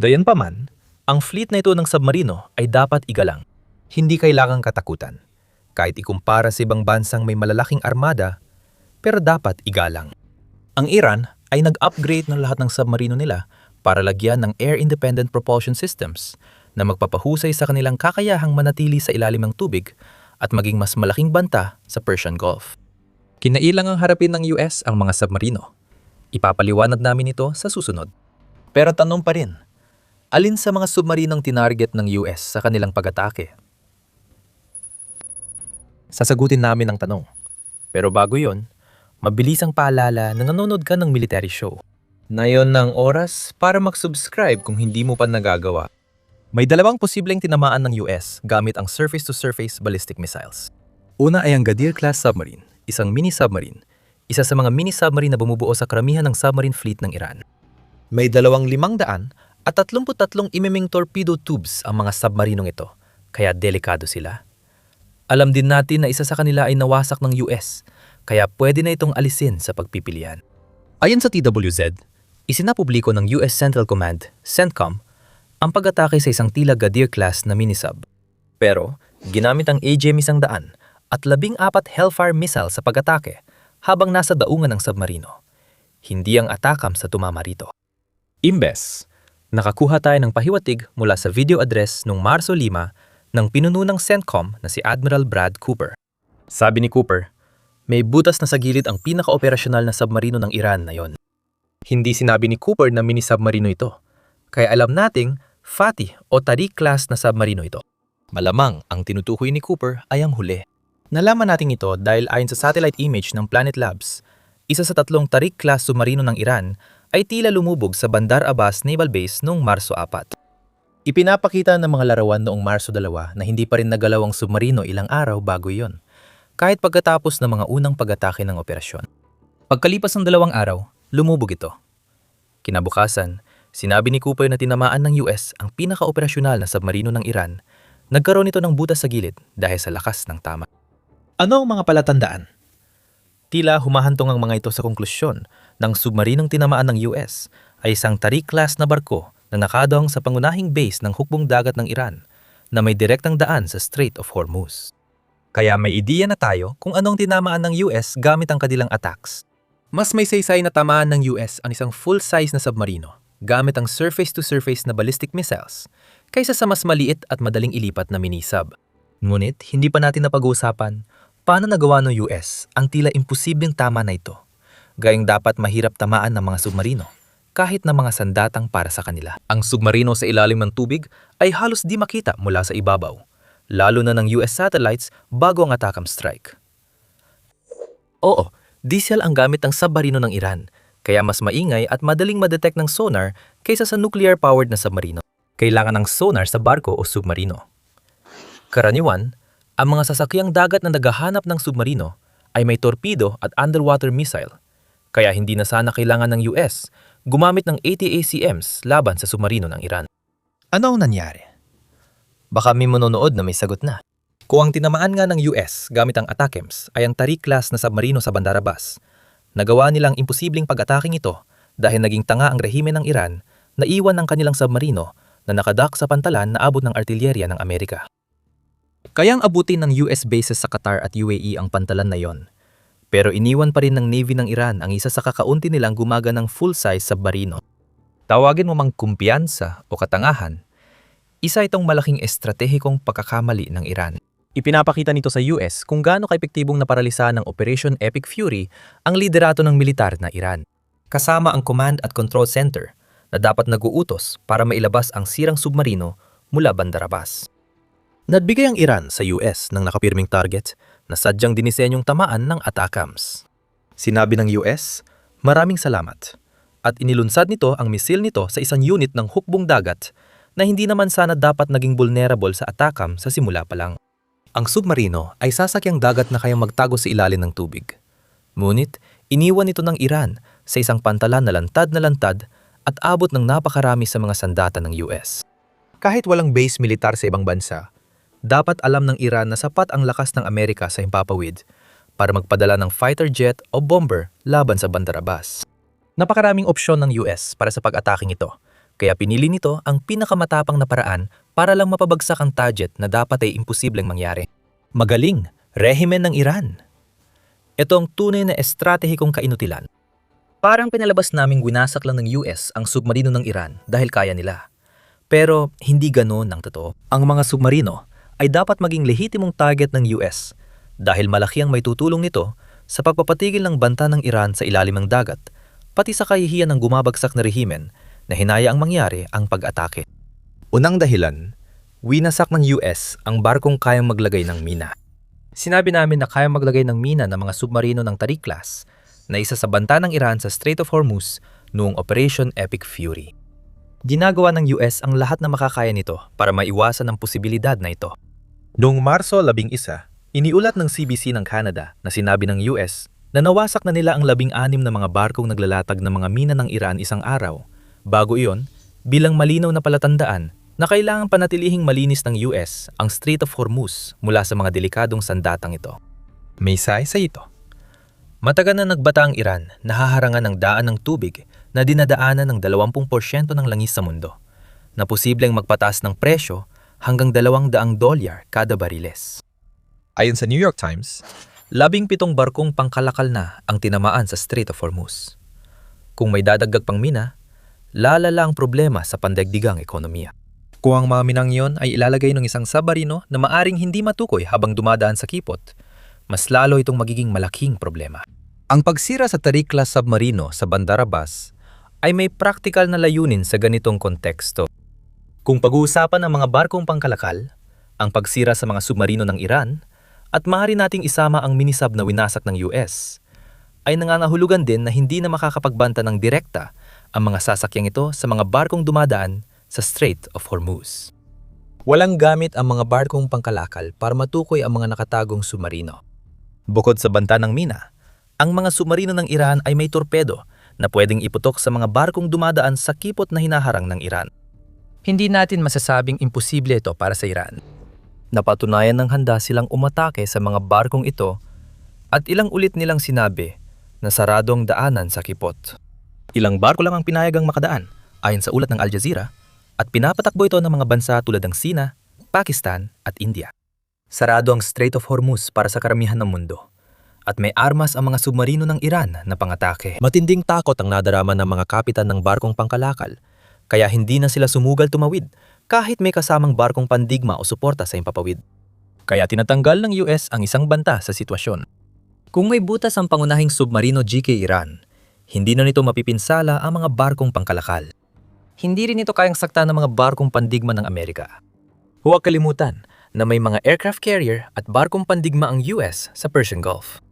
Gayunpaman, ang fleet na ito ng submarino ay dapat igalang. Hindi kailangang katakutan, kahit ikumpara sa ibang bansang may malalaking armada, pero dapat igalang. Ang Iran ay nag-upgrade ng lahat ng submarino nila para lagyan ng air-independent propulsion systems na magpapahusay sa kanilang kakayahang manatili sa ilalim ng tubig at maging mas malaking banta sa Persian Gulf. Kinailang ang harapin ng US ang mga submarino. Ipapaliwanag namin ito sa susunod. Pero tanong pa rin, alin sa mga submarinong tinarget ng US sa kanilang pag-atake? Sasagutin namin ang tanong. Pero bago yon, mabilis ang paalala na nanonood ka ng military show. Nayon ng oras para mag-subscribe kung hindi mo pa nagagawa. May 2 posibleng tinamaan ng US gamit ang surface-to-surface ballistic missiles. Una ay ang Ghadir-class submarine, isang mini-submarine, isa sa mga mini-submarine na bumubuo sa karamihan ng submarine fleet ng Iran. May 2,500 at 33 imiming torpedo tubes ang mga submarinong ito, kaya delikado sila. Alam din natin na isa sa kanila ay nawasak ng US, kaya pwede na itong alisin sa pagpipilian. Ayon sa TWZ, isinapubliko ng US Central Command, CENTCOM, ang pag-atake sa isang tila Ghadir-class na minisub. Pero, ginamit ang AGM-100 at 14 Hellfire missile sa pag-atake habang nasa daungan ng submarino. Hindi ang ATACMS sa tumama rito. Imbes, nakakuha tayo ng pahiwatig mula sa video address noong Marso 5 ng pinuno ng CENTCOM na si Admiral Brad Cooper. Sabi ni Cooper, may butas na sa gilid ang pinaka-operasyonal na submarino ng Iran na yon. Hindi sinabi ni Cooper na mini-submarino ito, kaya alam nating Fatih o Tariq-class na submarino ito. Malamang ang tinutukoy ni Cooper ay ang huli. Nalaman natin ito dahil ayon sa satellite image ng Planet Labs, isa sa 3 Tariq-class submarino ng Iran, ay tila lumubog sa Bandar Abbas Naval Base noong Marso 4. Ipinapakita ng mga larawan noong Marso 2 na hindi pa rin nagalaw ang submarino ilang araw bago iyon, kahit pagkatapos ng mga unang pag-atake ng operasyon. Pagkalipas ng 2 araw, lumubog ito. Kinabukasan, sinabi ni Cooper na tinamaan ng US ang pinaka-operasyonal na submarino ng Iran. Nagkaroon ito ng butas sa gilid dahil sa lakas ng tama. Ano ang mga palatandaan? Tila humahantong ang mga ito sa konklusyon ng submarinong tinamaan ng US ay isang Tariq-class na barko na nakadong sa pangunahing base ng hukbong dagat ng Iran na may direktang daan sa Strait of Hormuz. Kaya may ideya na tayo kung anong tinamaan ng US gamit ang kanilang attacks. Mas may saysay na tamaan ng US ang isang full-size na submarino gamit ang surface-to-surface na ballistic missiles kaysa sa mas maliit at madaling ilipat na minisub. Ngunit hindi pa natin napag-uusapan paano nagawa ng US ang tila imposibleng tama na ito, gayong dapat mahirap tamaan ng mga submarino kahit na mga sandatang para sa kanila. Ang submarino sa ilalim ng tubig ay halos di makita mula sa ibabaw, lalo na ng US satellites bago ang ATACMS strike. Oo, diesel ang gamit ng submarino ng Iran, kaya mas maingay at madaling madetect ng sonar kaysa sa nuclear-powered na submarino. Kailangan ng sonar sa barko o submarino. Karaniwan, ang mga sasakyang dagat na naghahanap ng submarino ay may torpedo at underwater missile, kaya hindi na sana kailangan ng US gumamit ng ATACMS laban sa submarino ng Iran. Ano ang nangyari? Baka may manonood na may sagot na. Kung ang tinamaan nga ng US gamit ang ATACMS ay ang Tariq-class na submarino sa Bandar Abbas, nagawa nilang imposibleng pag-ataking ito dahil naging tanga ang rehime ng Iran na iwan ang kanilang submarino na nakadock sa pantalan na abot ng artilyerya ng Amerika. Kayang abutin ng US bases sa Qatar at UAE ang pantalan na yon. Pero iniwan pa rin ng Navy ng Iran ang isa sa kakaunti nilang gumaganang full-size submarino. Tawagin mo mang kumpiyansa o katangahan, isa itong malaking estratehikong pagkakamali ng Iran. Ipinapakita nito sa US kung gaano kaepektibong naparalisa ng Operation Epic Fury ang liderato ng militar na Iran, kasama ang Command at Control Center na dapat nag-uutos para mailabas ang sirang submarino mula Bandar Abbas. Nagbigay ang Iran sa US ng nakapirming target na sadyang dinisenyong tamaan ng ATACMS. Sinabi ng US, maraming salamat, at inilunsad nito ang misil nito sa isang unit ng hukbong dagat na hindi naman sana dapat naging vulnerable sa ATACMS sa simula pa lang. Ang submarino ay sasakyang dagat na kayang magtago sa ilalim ng tubig. Ngunit, iniwan ito ng Iran sa isang pantalan na lantad at abot ng napakarami sa mga sandata ng US. Kahit walang base militar sa ibang bansa, dapat alam ng Iran na sapat ang lakas ng Amerika sa himpapawid para magpadala ng fighter jet o bomber laban sa Bandar Abbas. Napakaraming opsyon ng US para sa pag-ataking ito, kaya pinili nito ang pinakamatapang na paraan para lang mapabagsak ang target na dapat ay imposibleng mangyari. Magaling, rehimen ng Iran. Ito ang tunay na estratehikong kainutilan. Parang pinalabas naming winasak lang ng US ang submarino ng Iran dahil kaya nila. Pero hindi ganoon ang totoo. Ang mga submarino ay dapat maging lehitimong target ng US dahil malaki ang may tutulong nito sa pagpapatigil ng banta ng Iran sa ilalim ng dagat, pati sa kahihiyan ng gumabagsak na rehimen na hinayaang mangyari ang pag-atake. Unang dahilan, winasak ng US ang barkong kayang maglagay ng mina. Sinabi namin na kayang maglagay ng mina ng mga submarino ng Tariq-class na isa sa banta ng Iran sa Strait of Hormuz noong Operation Epic Fury. Ginagawa ng US ang lahat na makakaya nito para maiwasan ang posibilidad na ito. Noong Marso 11, iniulat ng CBC ng Canada na sinabi ng US na nawasak na nila ang 16 na mga barkong naglalatag ng mga mina ng Iran isang araw. Bago iyon, bilang malinaw na palatandaan na kailangan panatilihing malinis ng US ang Strait of Hormuz mula sa mga delikadong sandatang ito. May sa ito. Matagal na nagbata ang Iran na haharangan ng daan ng tubig na dinadaanan ng 20% ng langis sa mundo, na posibleng magpataas ng presyo hanggang $200 kada bariles. Ayon sa New York Times, 17 barkong pangkalakal na ang tinamaan sa Strait of Hormuz. Kung may dadagdag pang mina, lalala ang problema sa pandaigdigang ekonomiya. Kung ang mga minang yon ay ilalagay ng isang submarino na maaring hindi matukoy habang dumadaan sa kipot, mas lalo itong magiging malaking problema. Ang pagsira sa Tariq-class submarino sa Bandar Abbas ay may praktikal na layunin sa ganitong konteksto. Kung pag-uusapan ang mga barkong pangkalakal, ang pagsira sa mga submarino ng Iran, at maaari nating isama ang minisub na winasak ng US, ay nangangahulugan din na hindi na makakapagbanta ng direkta ang mga sasakyang ito sa mga barkong dumadaan sa Strait of Hormuz. Walang gamit ang mga barkong pangkalakal para matukoy ang mga nakatagong submarino. Bukod sa banta ng mina, ang mga submarino ng Iran ay may torpedo na pwedeng iputok sa mga barkong dumadaan sa kipot na hinaharang ng Iran. Hindi natin masasabing imposible ito para sa Iran. Napatunayan ng handa silang umatake sa mga barkong ito at ilang ulit nilang sinabi na sarado ang daanan sa kipot. Ilang barko lang ang pinayagang makadaan ayon sa ulat ng Al Jazeera at pinapatakbo ito ng mga bansa tulad ng Sina, Pakistan at India. Sarado ang Strait of Hormuz para sa karamihan ng mundo at may armas ang mga submarino ng Iran na pangatake. Matinding takot ang nadarama ng mga kapitan ng barkong pangkalakal kaya hindi na sila sumugal tumawid kahit may kasamang barkong pandigma o suporta sa impapawid. Kaya tinatanggal ng US ang isang banta sa sitwasyon. Kung may butas ang pangunahing submarino GK Iran, hindi na nito mapipinsala ang mga barkong pangkalakal. Hindi rin ito kayang sakta ng mga barkong pandigma ng Amerika. Huwag kalimutan na may mga aircraft carrier at barkong pandigma ang US sa Persian Gulf.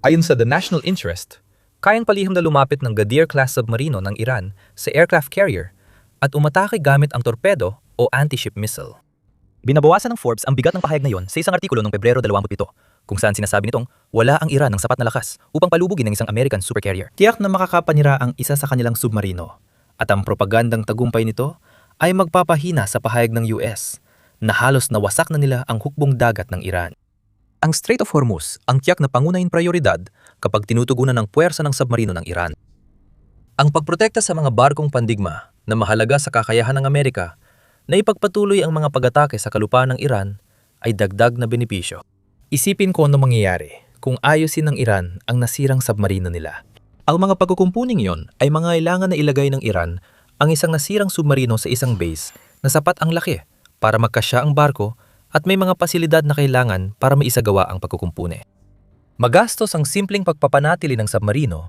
Ayon sa The National Interest, kayang palihim na lumapit ng Ghadir-class submarino ng Iran sa aircraft carrier at umatake gamit ang torpedo o anti-ship missile. Binabawasan ng Forbes ang bigat ng pahayag na yon sa isang artikulo noong Pebrero 27, kung saan sinasabi nitong wala ang Iran ng sapat na lakas upang palubugin ng isang American supercarrier. Tiyak na makakapanira ang isa sa kanilang submarino at ang propagandang tagumpay nito ay magpapahina sa pahayag ng US na halos nawasak na nila ang hukbong dagat ng Iran. Ang Strait of Hormuz ang tiyak na pangunahing prioridad kapag tinutugunan ng puwersa ng submarino ng Iran. Ang pagprotekta sa mga barkong pandigma na mahalaga sa kakayahan ng Amerika na ipagpatuloy ang mga pag-atake sa kalupaan ng Iran ay dagdag na benepisyo. Isipin ko ano mangyayari kung ayusin ng Iran ang nasirang submarino nila. Ang mga pagkukumpuning yon ay mga kailangan na ilagay ng Iran ang isang nasirang submarino sa isang base na sapat ang laki para magkasya ang barko at may mga pasilidad na kailangan para maisagawa ang pagkukumpune. Magastos ang simpleng pagpapanatili ng submarino,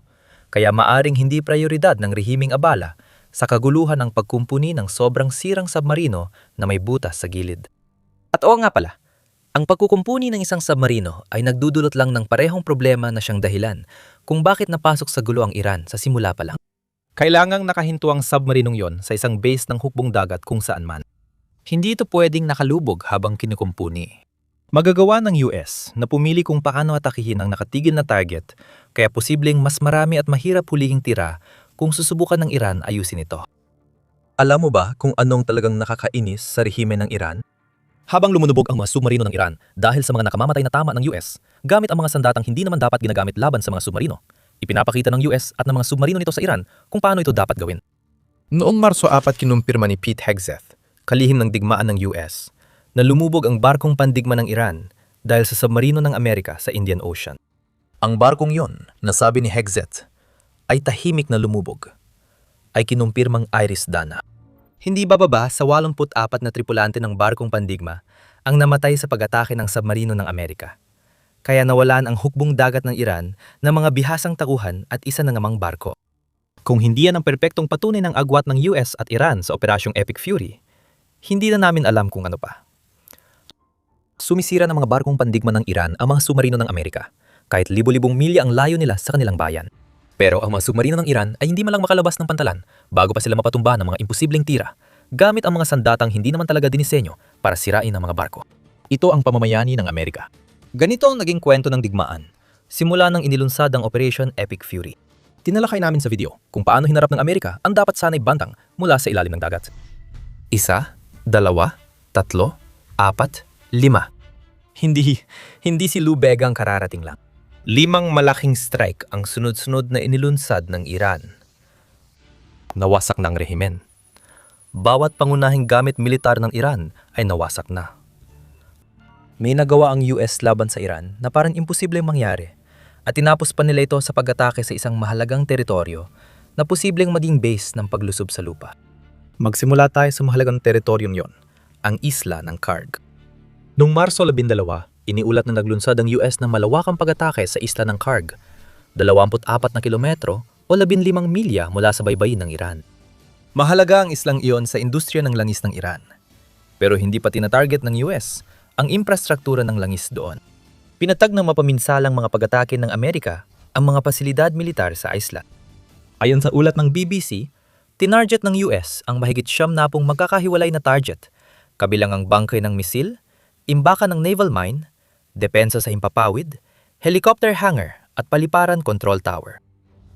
kaya maaring hindi prioridad ng rehimeng abala sa kaguluhan ng pagkumpuni ng sobrang sirang submarino na may butas sa gilid. At oo nga pala, ang pagkukumpuni ng isang submarino ay nagdudulot lang ng parehong problema na siyang dahilan kung bakit napasok sa gulo ang Iran sa simula pa lang. Kailangang nakahinto ang submarinong yon sa isang base ng hukbong dagat kung saan man. Hindi ito pwedeng nakalubog habang kinukumpuni. Magagawa ng US na pumili kung paano atakihin ang nakatigil na target, kaya posibleng mas marami at mahirap hulihing tira kung susubukan ng Iran ayusin ito. Alam mo ba kung anong talagang nakakainis sa rehime ng Iran? Habang lumunubog ang mga submarino ng Iran dahil sa mga nakamamatay na tama ng US, gamit ang mga sandatang hindi naman dapat ginagamit laban sa mga submarino, ipinapakita ng US at ng mga submarino nito sa Iran kung paano ito dapat gawin. Noong Marso 4 kinumpirma ni Pete Hegseth, kalihim ng digmaan ng US, na lumubog ang barkong pandigma ng Iran dahil sa submarino ng Amerika sa Indian Ocean. Ang barkong yon, nasabi ni Hegseth, ay tahimik na lumubog, ay kinumpirmang Iris Dana. Hindi bababa sa 84 na tripulante ng barkong pandigma ang namatay sa pag-atake ng submarino ng Amerika. Kaya nawalan ang hukbong dagat ng Iran ng mga bihasang takuhan at isa na ngamang barko. Kung hindi yan ang perpektong patunay ng agwat ng US at Iran sa Operasyong Epic Fury, hindi na namin alam kung ano pa. Sumisira ng mga barkong pandigma ng Iran ang mga submarino ng Amerika, kahit libo-libong milya ang layo nila sa kanilang bayan. Pero ang mga submarino ng Iran ay hindi man lang makalabas ng pantalan bago pa sila mapatumba ng mga imposibleng tira, gamit ang mga sandatang hindi naman talaga dinisenyo para sirain ang mga barko. Ito ang pamamayani ng Amerika. Ganito ang naging kwento ng digmaan, simula nang inilunsad ang Operation Epic Fury. Tinalakay namin sa video kung paano hinarap ng Amerika ang dapat sanay bantang mula sa ilalim ng dagat. 1, 2, 3, 4, 5. Hindi si Lou Bega ang kararating lang. 5 malaking strike ang sunod-sunod na inilunsad ng Iran. Nawasak ng rehimen. Bawat pangunahing gamit militar ng Iran ay nawasak na. May nagawa ang US laban sa Iran na parang imposibleng mangyari at tinapos pa nila ito sa pag-atake sa isang mahalagang teritoryo na posibleng maging base ng paglusob sa lupa. Magsimula tayo sa mahalagang teritoryong yon, ang isla ng Karg. Noong Marso 12, iniulat na naglunsad ang US ng malawakang pag-atake sa isla ng Karg, 24 na kilometro o 15 milya mula sa baybayin ng Iran. Mahalaga ang islang iyon sa industriya ng langis ng Iran. Pero hindi pa tina-target ng US ang infrastruktura ng langis doon. Pinatag ng mapaminsalang mga pag-atake ng Amerika ang mga pasilidad militar sa isla. Ayon sa ulat ng BBC, tinarget ng US ang mahigit 70 magkakahiwalay na target, kabilang ang bangkay ng misil, imbakan ng naval mine, depensa sa himpapawid, helicopter hangar at paliparan control tower.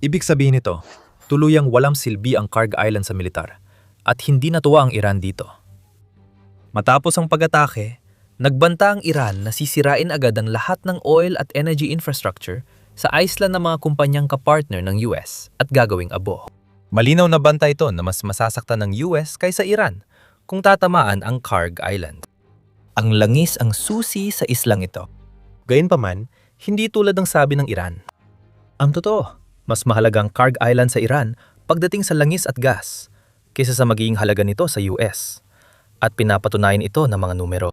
Ibig sabihin nito, tuluyang walang silbi ang Kharg Island sa militar at hindi natuwa ang Iran dito. Matapos ang pag-atake, nagbanta ang Iran na sisirain agad ang lahat ng oil at energy infrastructure sa isla ng mga kumpanyang kapartner ng US at gagawing abo. Malinaw na banta ito na mas masasaktan ng US kaysa Iran kung tatamaan ang Kharg Island. Ang langis ang susi sa islang ito. Gayunpaman, hindi tulad ng sabi ng Iran. Ang totoo, mas mahalaga ang Kharg Island sa Iran pagdating sa langis at gas kaysa sa magiging halaga nito sa US. At pinapatunayan ito ng mga numero.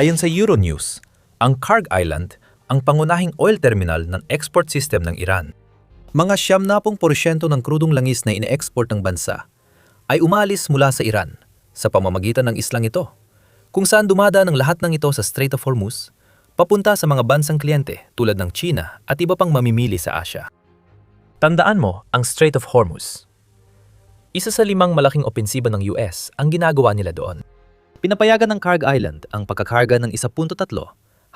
Ayon sa Euronews, ang Kharg Island ang pangunahing oil terminal ng export system ng Iran. Mga 70% ng krudong langis na ine-export ng bansa ay umalis mula sa Iran sa pamamagitan ng islang ito, kung saan dumadaan ang lahat ng ito sa Strait of Hormuz, papunta sa mga bansang kliyente tulad ng China at iba pang mamimili sa Asia. Tandaan mo ang Strait of Hormuz. Isa sa 5 malaking opensiba ng US ang ginagawa nila doon. Pinapayagan ng Kharg Island ang pagkakarga ng 1.3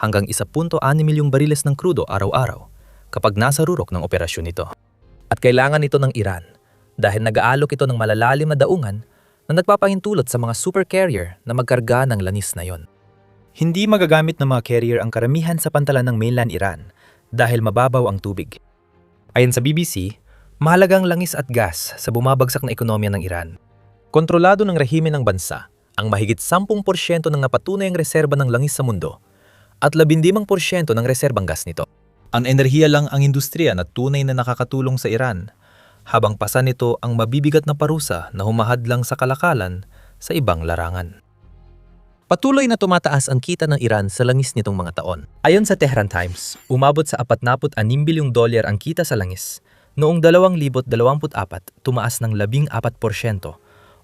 hanggang 1.6 milyong bariles ng krudo araw-araw kapag nasa rurok ng operasyon nito. At kailangan ito ng Iran dahil nag-aalok ito ng malalalim na daungan na nagpapahintulot sa mga super carrier na magkarga ng lanis na yon. Hindi magagamit ng mga carrier ang karamihan sa pantalan ng mainland Iran dahil mababaw ang tubig. Ayon sa BBC, mahalagang langis at gas sa bumabagsak na ekonomiya ng Iran. Kontrolado ng rehimen ng bansa ang mahigit 10% ng napatunayang reserba ng langis sa mundo at 15% ng reserbang gas nito. Ang enerhiya lang ang industriya na tunay na nakakatulong sa Iran, habang pasa nito ang mabibigat na parusa na humahadlang sa kalakalan sa ibang larangan. Patuloy na tumataas ang kita ng Iran sa langis nitong mga taon. Ayon sa Tehran Times, umabot sa $46 bilyong ang kita sa langis. Noong 2024, tumaas ng 14%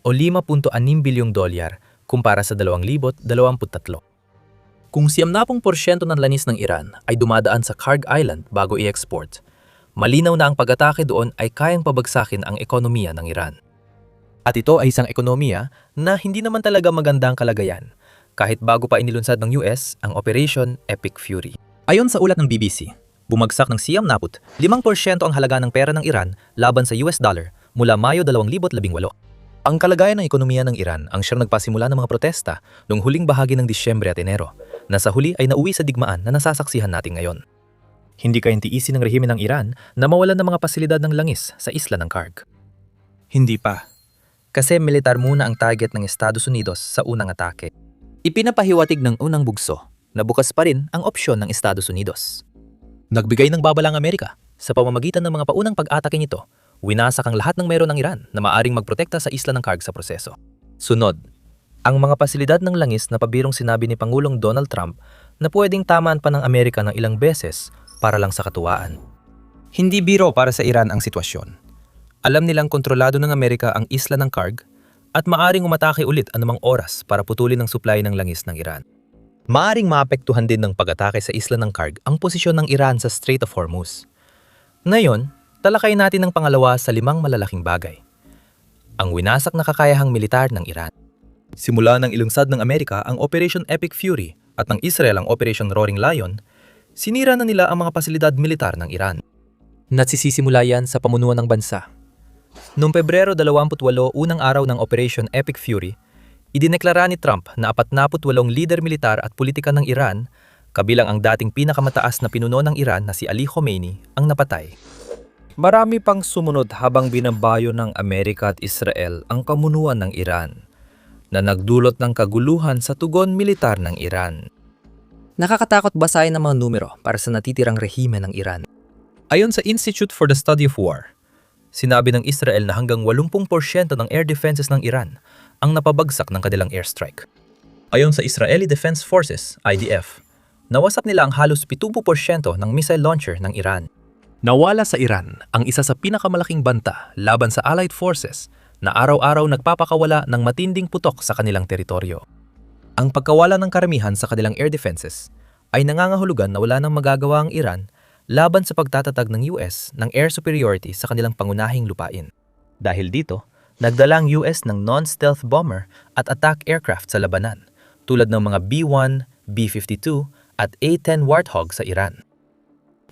o $5.6 bilyong kumpara sa 2023. Kung 70% ng lanis ng Iran ay dumadaan sa Kharg Island bago i-export, malinaw na ang pag-atake doon ay kayang pabagsakin ang ekonomiya ng Iran. At ito ay isang ekonomiya na hindi naman talaga magandang kalagayan, kahit bago pa inilunsad ng US ang Operation Epic Fury. Ayon sa ulat ng BBC, bumagsak ng 5% ang halaga ng pera ng Iran laban sa US dollar mula Mayo 2018. Ang kalagayan ng ekonomiya ng Iran ang siyang nagpasimula ng mga protesta noong huling bahagi ng Disyembre at Enero, na sa huli ay nauwi sa digmaan na nasasaksihan natin ngayon. Hindi kayang tiisin ng rehimen ng Iran na mawalan ng mga pasilidad ng langis sa isla ng Kharg. Hindi pa. Kasi militar muna ang target ng Estados Unidos sa unang atake. Ipinapahiwatig ng unang bugso na bukas pa rin ang opsyon ng Estados Unidos. Nagbigay ng babala ang Amerika sa pamamagitan ng mga paunang pag-atake nito. Winasak ang lahat ng meron ng Iran na maaring magprotekta sa isla ng Kharg sa proseso. Sunod, ang mga pasilidad ng langis na pabirong sinabi ni Pangulong Donald Trump na pwedeng tamaan pa ng Amerika ng ilang beses para lang sa katuwaan. Hindi biro para sa Iran ang sitwasyon. Alam nilang kontrolado ng Amerika ang isla ng Kharg at maaring umatake ulit anumang oras para putulin ang supply ng langis ng Iran. Maaring maapektuhan din ng pag-atake sa isla ng Kharg ang posisyon ng Iran sa Strait of Hormuz. Ngayon, talakayin natin ang pangalawa sa 5 malalaking bagay. Ang winasak na kakayahang militar ng Iran. Simula nang ilunsad ng Amerika ang Operation Epic Fury at ng Israel ang Operation Roaring Lion, sinira na nila ang mga pasilidad militar ng Iran. Nagsisisimula yan sa pamunuan ng bansa. Noong Pebrero 28, unang araw ng Operation Epic Fury, idineklara ni Trump na 48 lider militar at politika ng Iran, kabilang ang dating pinakamataas na pinuno ng Iran na si Ali Khomeini, ang napatay. Marami pang sumunod habang binabayo ng Amerika at Israel ang pamunuan ng Iran, na nagdulot ng kaguluhan sa tugon militar ng Iran. Nakakatakot basahin ang mga numero para sa natitirang rehimen ng Iran. Ayon sa Institute for the Study of War, sinabi ng Israel na hanggang 80% ng air defenses ng Iran ang napabagsak ng kanilang airstrike. Ayon sa Israeli Defense Forces, IDF, nawasak nila ang halos 70% ng missile launcher ng Iran. Nawala sa Iran ang isa sa pinakamalaking banta laban sa Allied Forces na araw-araw nagpapakawala ng matinding putok sa kanilang teritoryo. Ang pagkawala ng karamihan sa kanilang air defenses ay nangangahulugan na wala nang magagawa ang Iran laban sa pagtatatag ng US ng air superiority sa kanilang pangunahing lupain. Dahil dito, nagdala ang US ng non-stealth bomber at attack aircraft sa labanan, tulad ng mga B-1, B-52 at A-10 Warthog sa Iran.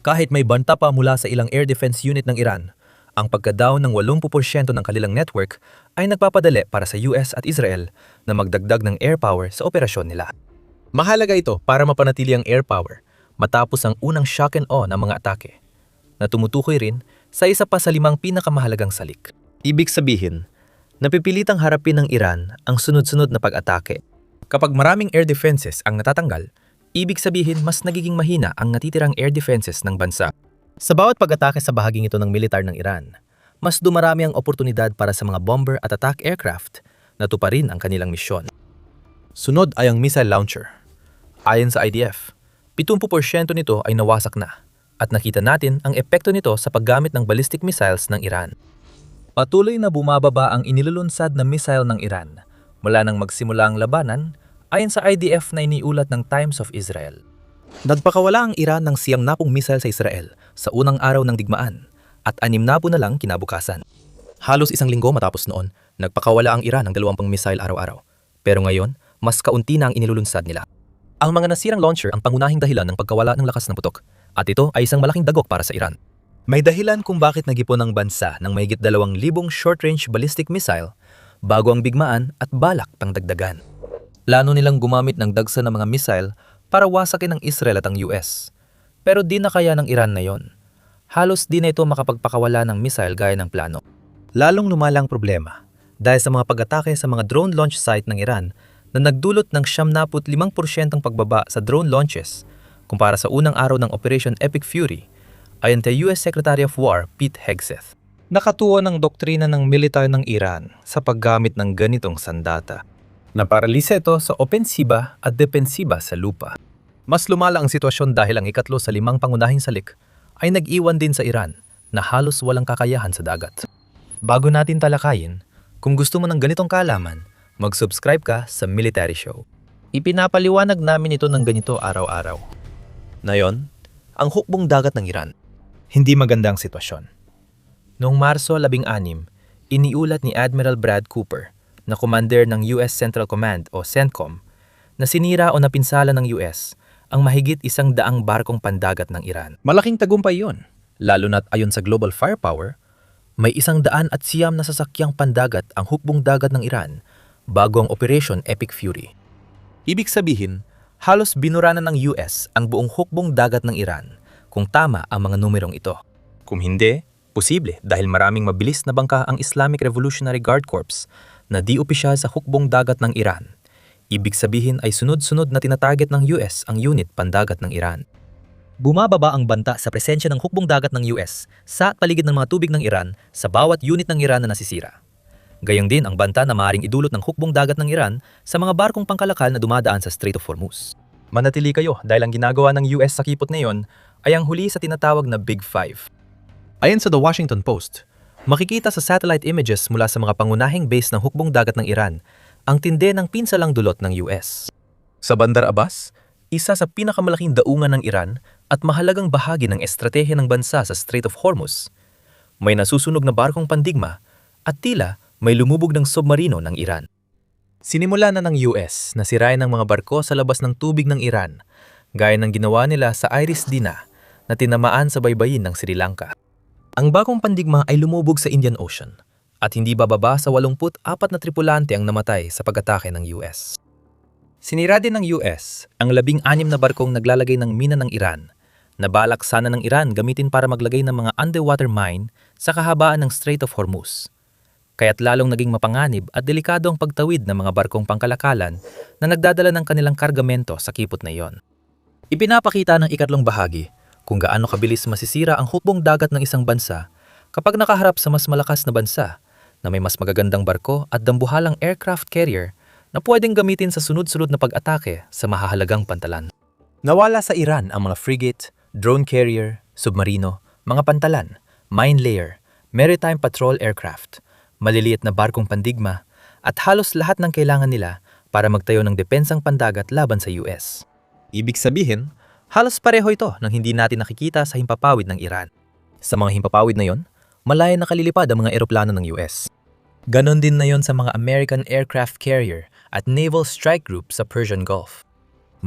Kahit may banta pa mula sa ilang air defense unit ng Iran, ang pagka-down ng 80% ng kanilang network ay nagpapadali para sa US at Israel na magdagdag ng air power sa operasyon nila. Mahalaga ito para mapanatili ang air power matapos ang unang shock and awe ng mga atake, na tumutukoy rin sa isa pa sa 5 pinakamahalagang salik. Ibig sabihin, napipilitang harapin ng Iran ang sunod-sunod na pag-atake. Kapag maraming air defenses ang natatanggal, ibig sabihin mas nagiging mahina ang natitirang air defenses ng bansa. Sa bawat pag-atake sa bahaging ito ng militar ng Iran, mas dumarami ang oportunidad para sa mga bomber at attack aircraft na tuparin ang kanilang misyon. Sunod ay ang missile launcher. Ayon sa IDF, 70% nito ay nawasak na, at nakita natin ang epekto nito sa paggamit ng ballistic missiles ng Iran. Patuloy na bumababa ang inilulunsad na missile ng Iran mula nang magsimula ang labanan, ayon sa IDF na iniulat ng Times of Israel. Nagpakawala ang Iran ng 90 missile sa Israel sa unang araw ng digmaan at 60 na lang kinabukasan. Halos 1 linggo matapos noon, nagpakawala ang Iran ng 20 missile araw-araw. Pero ngayon, mas kaunti na ang inilulunsad nila. Ang mga nasirang launcher ang pangunahing dahilan ng pagkawala ng lakas ng putok, at ito ay isang malaking dagok para sa Iran. May dahilan kung bakit nag-ipon ang bansa ng mahigit 2,000 short-range ballistic missile bago ang bigmaan at balak pang dagdagan. Plano nilang gumamit ng dagsa ng mga missile para wasakin ang Israel at ang US. Pero di na kaya ng Iran na yon. Halos di na ito makapagpakawala ng missile gaya ng plano. Lalong lumala ang problema dahil sa mga pag-atake sa mga drone launch site ng Iran na nagdulot ng 75% ang pagbaba sa drone launches kumpara sa unang araw ng Operation Epic Fury, ayon kay US Secretary of War Pete Hegseth. Nakatuon ang doktrina ng militar ng Iran sa paggamit ng ganitong sandata. Naparalisa ito sa opensiba at depensiba sa lupa. Mas lumala ang sitwasyon dahil ang ikatlo sa 5 pangunahing salik ay nag-iwan din sa Iran na halos walang kakayahan sa dagat. Bago natin talakayin, kung gusto mo ng ganitong kaalaman, mag-subscribe ka sa Military Show. Ipinapaliwanag namin ito ng ganito araw-araw. Ngayon, ang hukbong dagat ng Iran. Hindi maganda ang sitwasyon. Noong Marso 16, iniulat ni Admiral Brad Cooper, na commander ng US Central Command o CENTCOM, na sinira o napinsala ng US ang mahigit 100 barkong pandagat ng Iran. Malaking tagumpay yon, lalo na't ayon sa global firepower, may 109 na sasakyang pandagat ang hukbong dagat ng Iran bago ang Operation Epic Fury. Ibig sabihin, halos binura na ng US ang buong hukbong dagat ng Iran kung tama ang mga numerong ito. Kung hindi, posible dahil maraming mabilis na bangka ang Islamic Revolutionary Guard Corps na di opisyal sa hukbong dagat ng Iran. Ibig sabihin ay sunod-sunod na tinatarget ng US ang unit pandagat ng Iran. Bumababa ang banta sa presensya ng hukbong dagat ng US sa paligid ng mga tubig ng Iran sa bawat unit ng Iran na nasisira. Gayong din ang banta na maaaring idulot ng hukbong dagat ng Iran sa mga barkong pangkalakal na dumadaan sa Strait of Hormuz. Manatili kayo dahil ang ginagawa ng US sa kipot na iyon ay ang huli sa tinatawag na Big Five. Ayon sa The Washington Post, makikita sa satellite images mula sa mga pangunahing base ng hukbong dagat ng Iran ang tindi ng pinsalang dulot ng US. Sa Bandar Abbas, isa sa pinakamalaking daungan ng Iran at mahalagang bahagi ng estratehiya ng bansa sa Strait of Hormuz, may nasusunog na barkong pandigma at tila may lumubog ng submarino ng Iran. Sinimula na ng US na sirain ang mga barko sa labas ng tubig ng Iran, gaya ng ginawa nila sa Iris Dina na tinamaan sa baybayin ng Sri Lanka. Ang bagong pandigma ay lumubog sa Indian Ocean at hindi bababa sa 84 na tripulante ang namatay sa pag-atake ng US. Sinira din ng US ang 16 na barkong naglalagay ng mina ng Iran na balak sana ng Iran gamitin para maglagay ng mga underwater mine sa kahabaan ng Strait of Hormuz. Kaya't lalong naging mapanganib at delikado ang pagtawid ng mga barkong pangkalakalan na nagdadala ng kanilang kargamento sa kipot na iyon. Ipinapakita ng ikatlong bahagi kung gaano kabilis masisira ang hukbong dagat ng isang bansa kapag nakaharap sa mas malakas na bansa na may mas magagandang barko at dambuhalang aircraft carrier na pwedeng gamitin sa sunod-sunod na pag-atake sa mahahalagang pantalan. Nawala sa Iran ang mga frigate, drone carrier, submarino, mga pantalan, mine layer, maritime patrol aircraft, maliliit na barkong pandigma at halos lahat ng kailangan nila para magtayo ng depensang pandagat laban sa US. Ibig sabihin, Halos pareho ito ng hindi natin nakikita sa himpapawid ng Iran. Sa mga himpapawid na yon, malaya nakalilipad ang mga eroplano ng US. Ganon din na yon sa mga American aircraft carrier at naval strike group sa Persian Gulf.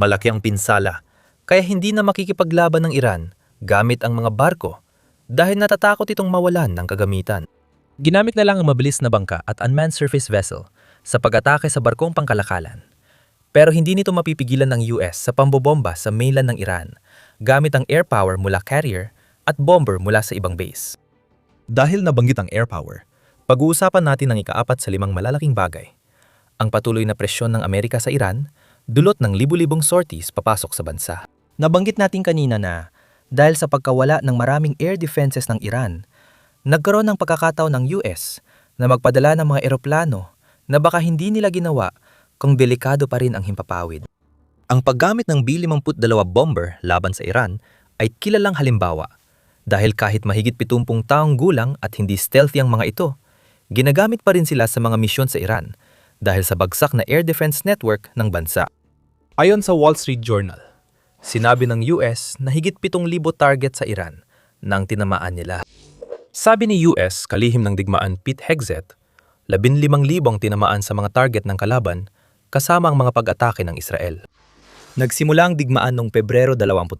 Malaki ang pinsala, kaya hindi na makikipaglaban ng Iran gamit ang mga barko dahil natatakot itong mawalan ng kagamitan. Ginamit na lang ang mabilis na bangka at unmanned surface vessel sa pag-atake sa barkong pangkalakalan. Pero hindi nito mapipigilan ng US sa pambobomba sa mainland ng Iran gamit ang air power mula carrier at bomber mula sa ibang base. Dahil nabanggit ang air power, pag-uusapan natin ang ikaapat sa 5 malalaking bagay. Ang patuloy na presyon ng Amerika sa Iran, dulot ng libu-libong sorties papasok sa bansa. Nabanggit natin kanina na dahil sa pagkawala ng maraming air defenses ng Iran, nagkaroon ng pagkakataon ng US na magpadala ng mga eroplano na baka hindi nila ginawa kung delikado pa rin ang himpapawid. Ang paggamit ng B-52 bomber laban sa Iran ay kilalang halimbawa dahil kahit mahigit 70 taong gulang at hindi stealthy ang mga ito, ginagamit pa rin sila sa mga misyon sa Iran dahil sa bagsak na air defense network ng bansa. Ayon sa Wall Street Journal, sinabi ng US na higit 7,000 target sa Iran nang tinamaan nila. Sabi ni US kalihim ng digmaan Pete Hegseth, 15,000 ang tinamaan sa mga target ng kalaban kasama ang mga pag-atake ng Israel. Nagsimula ang digmaan noong Pebrero 28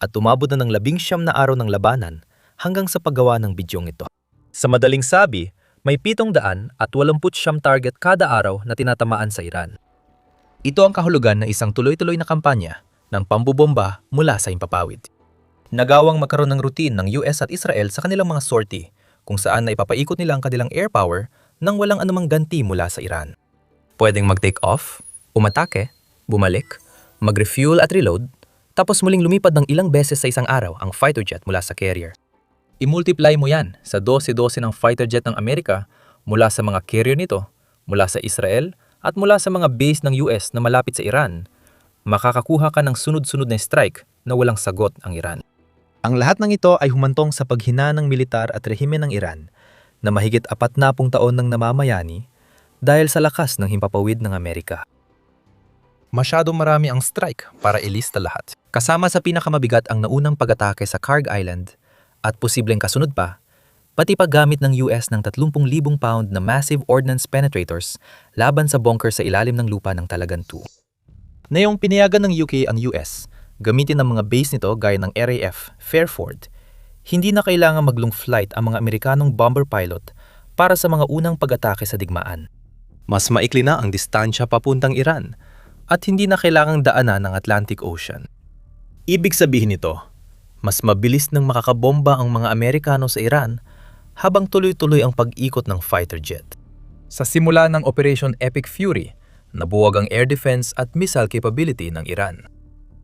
at umabot na ng 19 na araw ng labanan hanggang sa paggawa ng bidyong ito. Sa madaling sabi, may 789 target kada araw na tinatamaan sa Iran. Ito ang kahulugan ng isang tuloy-tuloy na kampanya ng pambobomba mula sa himpapawid. Nagawang magkaroon ng routine ng US at Israel sa kanilang mga sortie kung saan na ipapaikot nila ang kanilang air power nang walang anumang ganti mula sa Iran. Pwedeng mag-take off, umatake, bumalik, mag-refuel at reload, tapos muling lumipad ng ilang beses sa isang araw ang fighter jet mula sa carrier. I-multiply mo yan sa 12-12 ng fighter jet ng Amerika mula sa mga carrier nito, mula sa Israel at mula sa mga base ng US na malapit sa Iran, makakakuha ka ng sunod-sunod na strike na walang sagot ang Iran. Ang lahat ng ito ay humantong sa paghina ng militar at rehimen ng Iran na mahigit 40 taon nang namamayani dahil sa lakas ng himpapawid ng Amerika. Masyadong marami ang strike para ilista lahat. Kasama sa pinakamabigat ang naunang pag-atake sa Kharg Island at posibleng kasunod pa, pati paggamit ng US ng 30,000 pound na massive ordnance penetrators laban sa bunker sa ilalim ng lupa ng Talagan 2. Ngayong pinayagan ng UK ang US, gamitin ang mga base nito gaya ng RAF Fairford, hindi na kailangan maglong flight ang mga Amerikanong bomber pilot para sa mga unang pag-atake sa digmaan. Mas maikli na ang distansya papuntang Iran at hindi na kailangang daanan ng Atlantic Ocean. Ibig sabihin nito, mas mabilis nang makakabomba ang mga Amerikano sa Iran habang tuloy-tuloy ang pag-ikot ng fighter jet. Sa simula ng Operation Epic Fury, nabuwag ang air defense at missile capability ng Iran.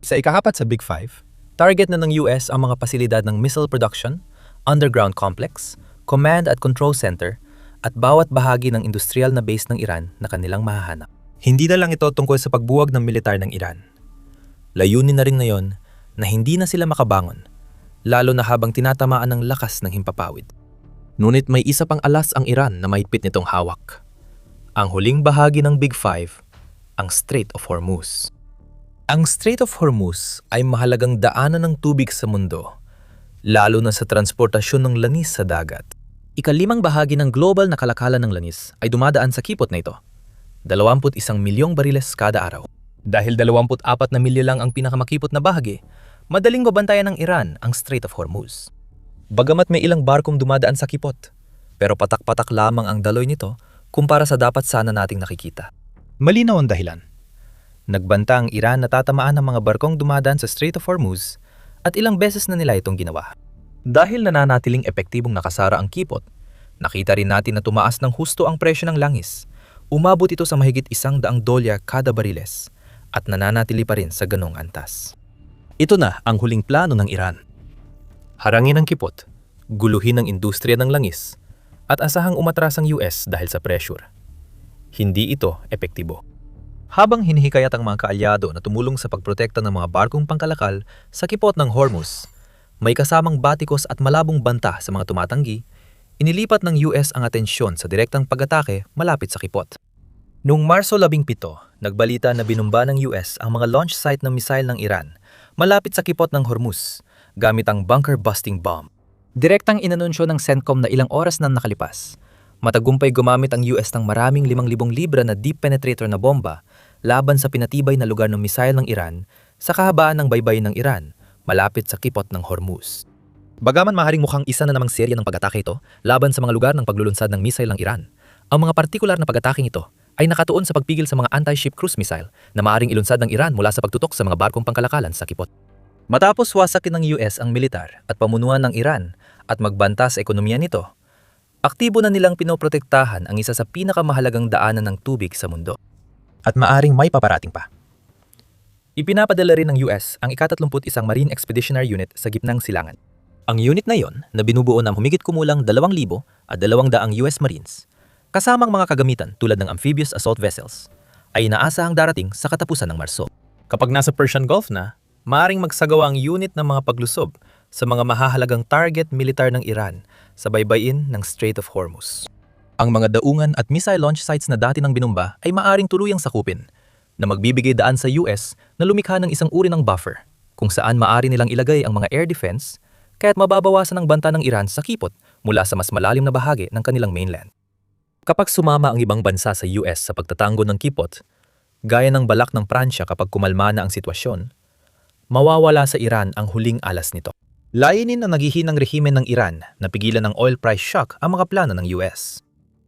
Sa ikaapat sa Big Five, target na ng US ang mga pasilidad ng missile production, underground complex, command at control center, at bawat bahagi ng industrial na base ng Iran na kanilang mahahanap. Hindi na lang ito tungkol sa pagbuwag ng militar ng Iran. Layunin na rin ngayon na hindi na sila makabangon, lalo na habang tinatamaan ng lakas ng himpapawid. Ngunit may isa pang alas ang Iran na mahigpit nitong hawak. Ang huling bahagi ng Big Five, ang Strait of Hormuz. Ang Strait of Hormuz ay mahalagang daanan ng tubig sa mundo, lalo na sa transportasyon ng langis sa dagat. Ika-5 bahagi ng global na kalakalan ng langis ay dumadaan sa kipot na ito, 21 milyong bariles kada araw. Dahil 24 na milya lang ang pinakamakipot na bahagi, madaling babantayan ng Iran ang Strait of Hormuz. Bagamat may ilang barkong dumadaan sa kipot, pero patak-patak lamang ang daloy nito kumpara sa dapat sana nating nakikita. Malinaw ang dahilan. Nagbanta ang Iran na tatamaan ng mga barkong dumadaan sa Strait of Hormuz at ilang beses na nila itong ginawa. Dahil nananatiling epektibong nakasara ang kipot, nakita rin natin na tumaas ng husto ang presyo ng langis. Umabot ito sa mahigit $100 kada bariles at nananatili pa rin sa ganong antas. Ito na ang huling plano ng Iran. Harangin ang kipot, guluhin ang industriya ng langis, at asahang umatras ang US dahil sa pressure. Hindi ito epektibo. Habang hinihikayat ang mga kaalyado na tumulong sa pagprotekta ng mga barkong pangkalakal sa kipot ng Hormuz, may kasamang batikos at malabong banta sa mga tumatanggi, inilipat ng US ang atensyon sa direktang pag-atake malapit sa kipot. Noong Marso 17, nagbalita na binumba ng US ang mga launch site ng misail ng Iran malapit sa kipot ng Hormuz, gamit ang bunker-busting bomb. Direktang inanunsyo ng CENTCOM na ilang oras na nakalipas. Matagumpay gumamit ang US ng maraming 5,000 libra na deep penetrator na bomba laban sa pinatibay na lugar ng misail ng Iran sa kahabaan ng baybayin ng Iran, malapit sa kipot ng Hormuz. Bagaman maaaring mukhang isa na namang serya ng pag-atake ito laban sa mga lugar ng paglulunsad ng misail ng Iran, ang mga partikular na pag-ataking ito ay nakatuon sa pagpigil sa mga anti-ship cruise missile na maaaring ilunsad ng Iran mula sa pagtutok sa mga barkong pangkalakalan sa kipot. Matapos wasakin ng US ang militar at pamunuan ng Iran at magbanta sa ekonomiya nito, aktibo na nilang pinoprotektahan ang isa sa pinakamahalagang daanan ng tubig sa mundo. At maaring may paparating pa. Ipinapadala rin ng US ang ika-31 Marine Expeditionary Unit sa gitnang silangan. Ang unit na yon, na binubuo ng humigit kumulang 2,000 at 200 US Marines, kasamang mga kagamitan tulad ng amphibious assault vessels, ay inaasahang darating sa katapusan ng Marso. Kapag nasa Persian Gulf na, maaaring magsagawa ang unit ng mga paglusob sa mga mahahalagang target militar ng Iran sa baybayin ng Strait of Hormuz. Ang mga daungan at missile launch sites na dati ng binumba ay maaaring tuluyang sakupin na magbibigay daan sa US na lumikha ng isang uri ng buffer kung saan maaari nilang ilagay ang mga air defense kaya't mababawasan ang banta ng Iran sa kipot mula sa mas malalim na bahagi ng kanilang mainland. Kapag sumama ang ibang bansa sa US sa pagtatanggol ng kipot, gaya ng balak ng Pransya kapag kumalma na ang sitwasyon, mawawala sa Iran ang huling alas nito. Layunin ng naghihinang rehimen ng Iran na pigilan ng oil price shock ang mga plano ng US.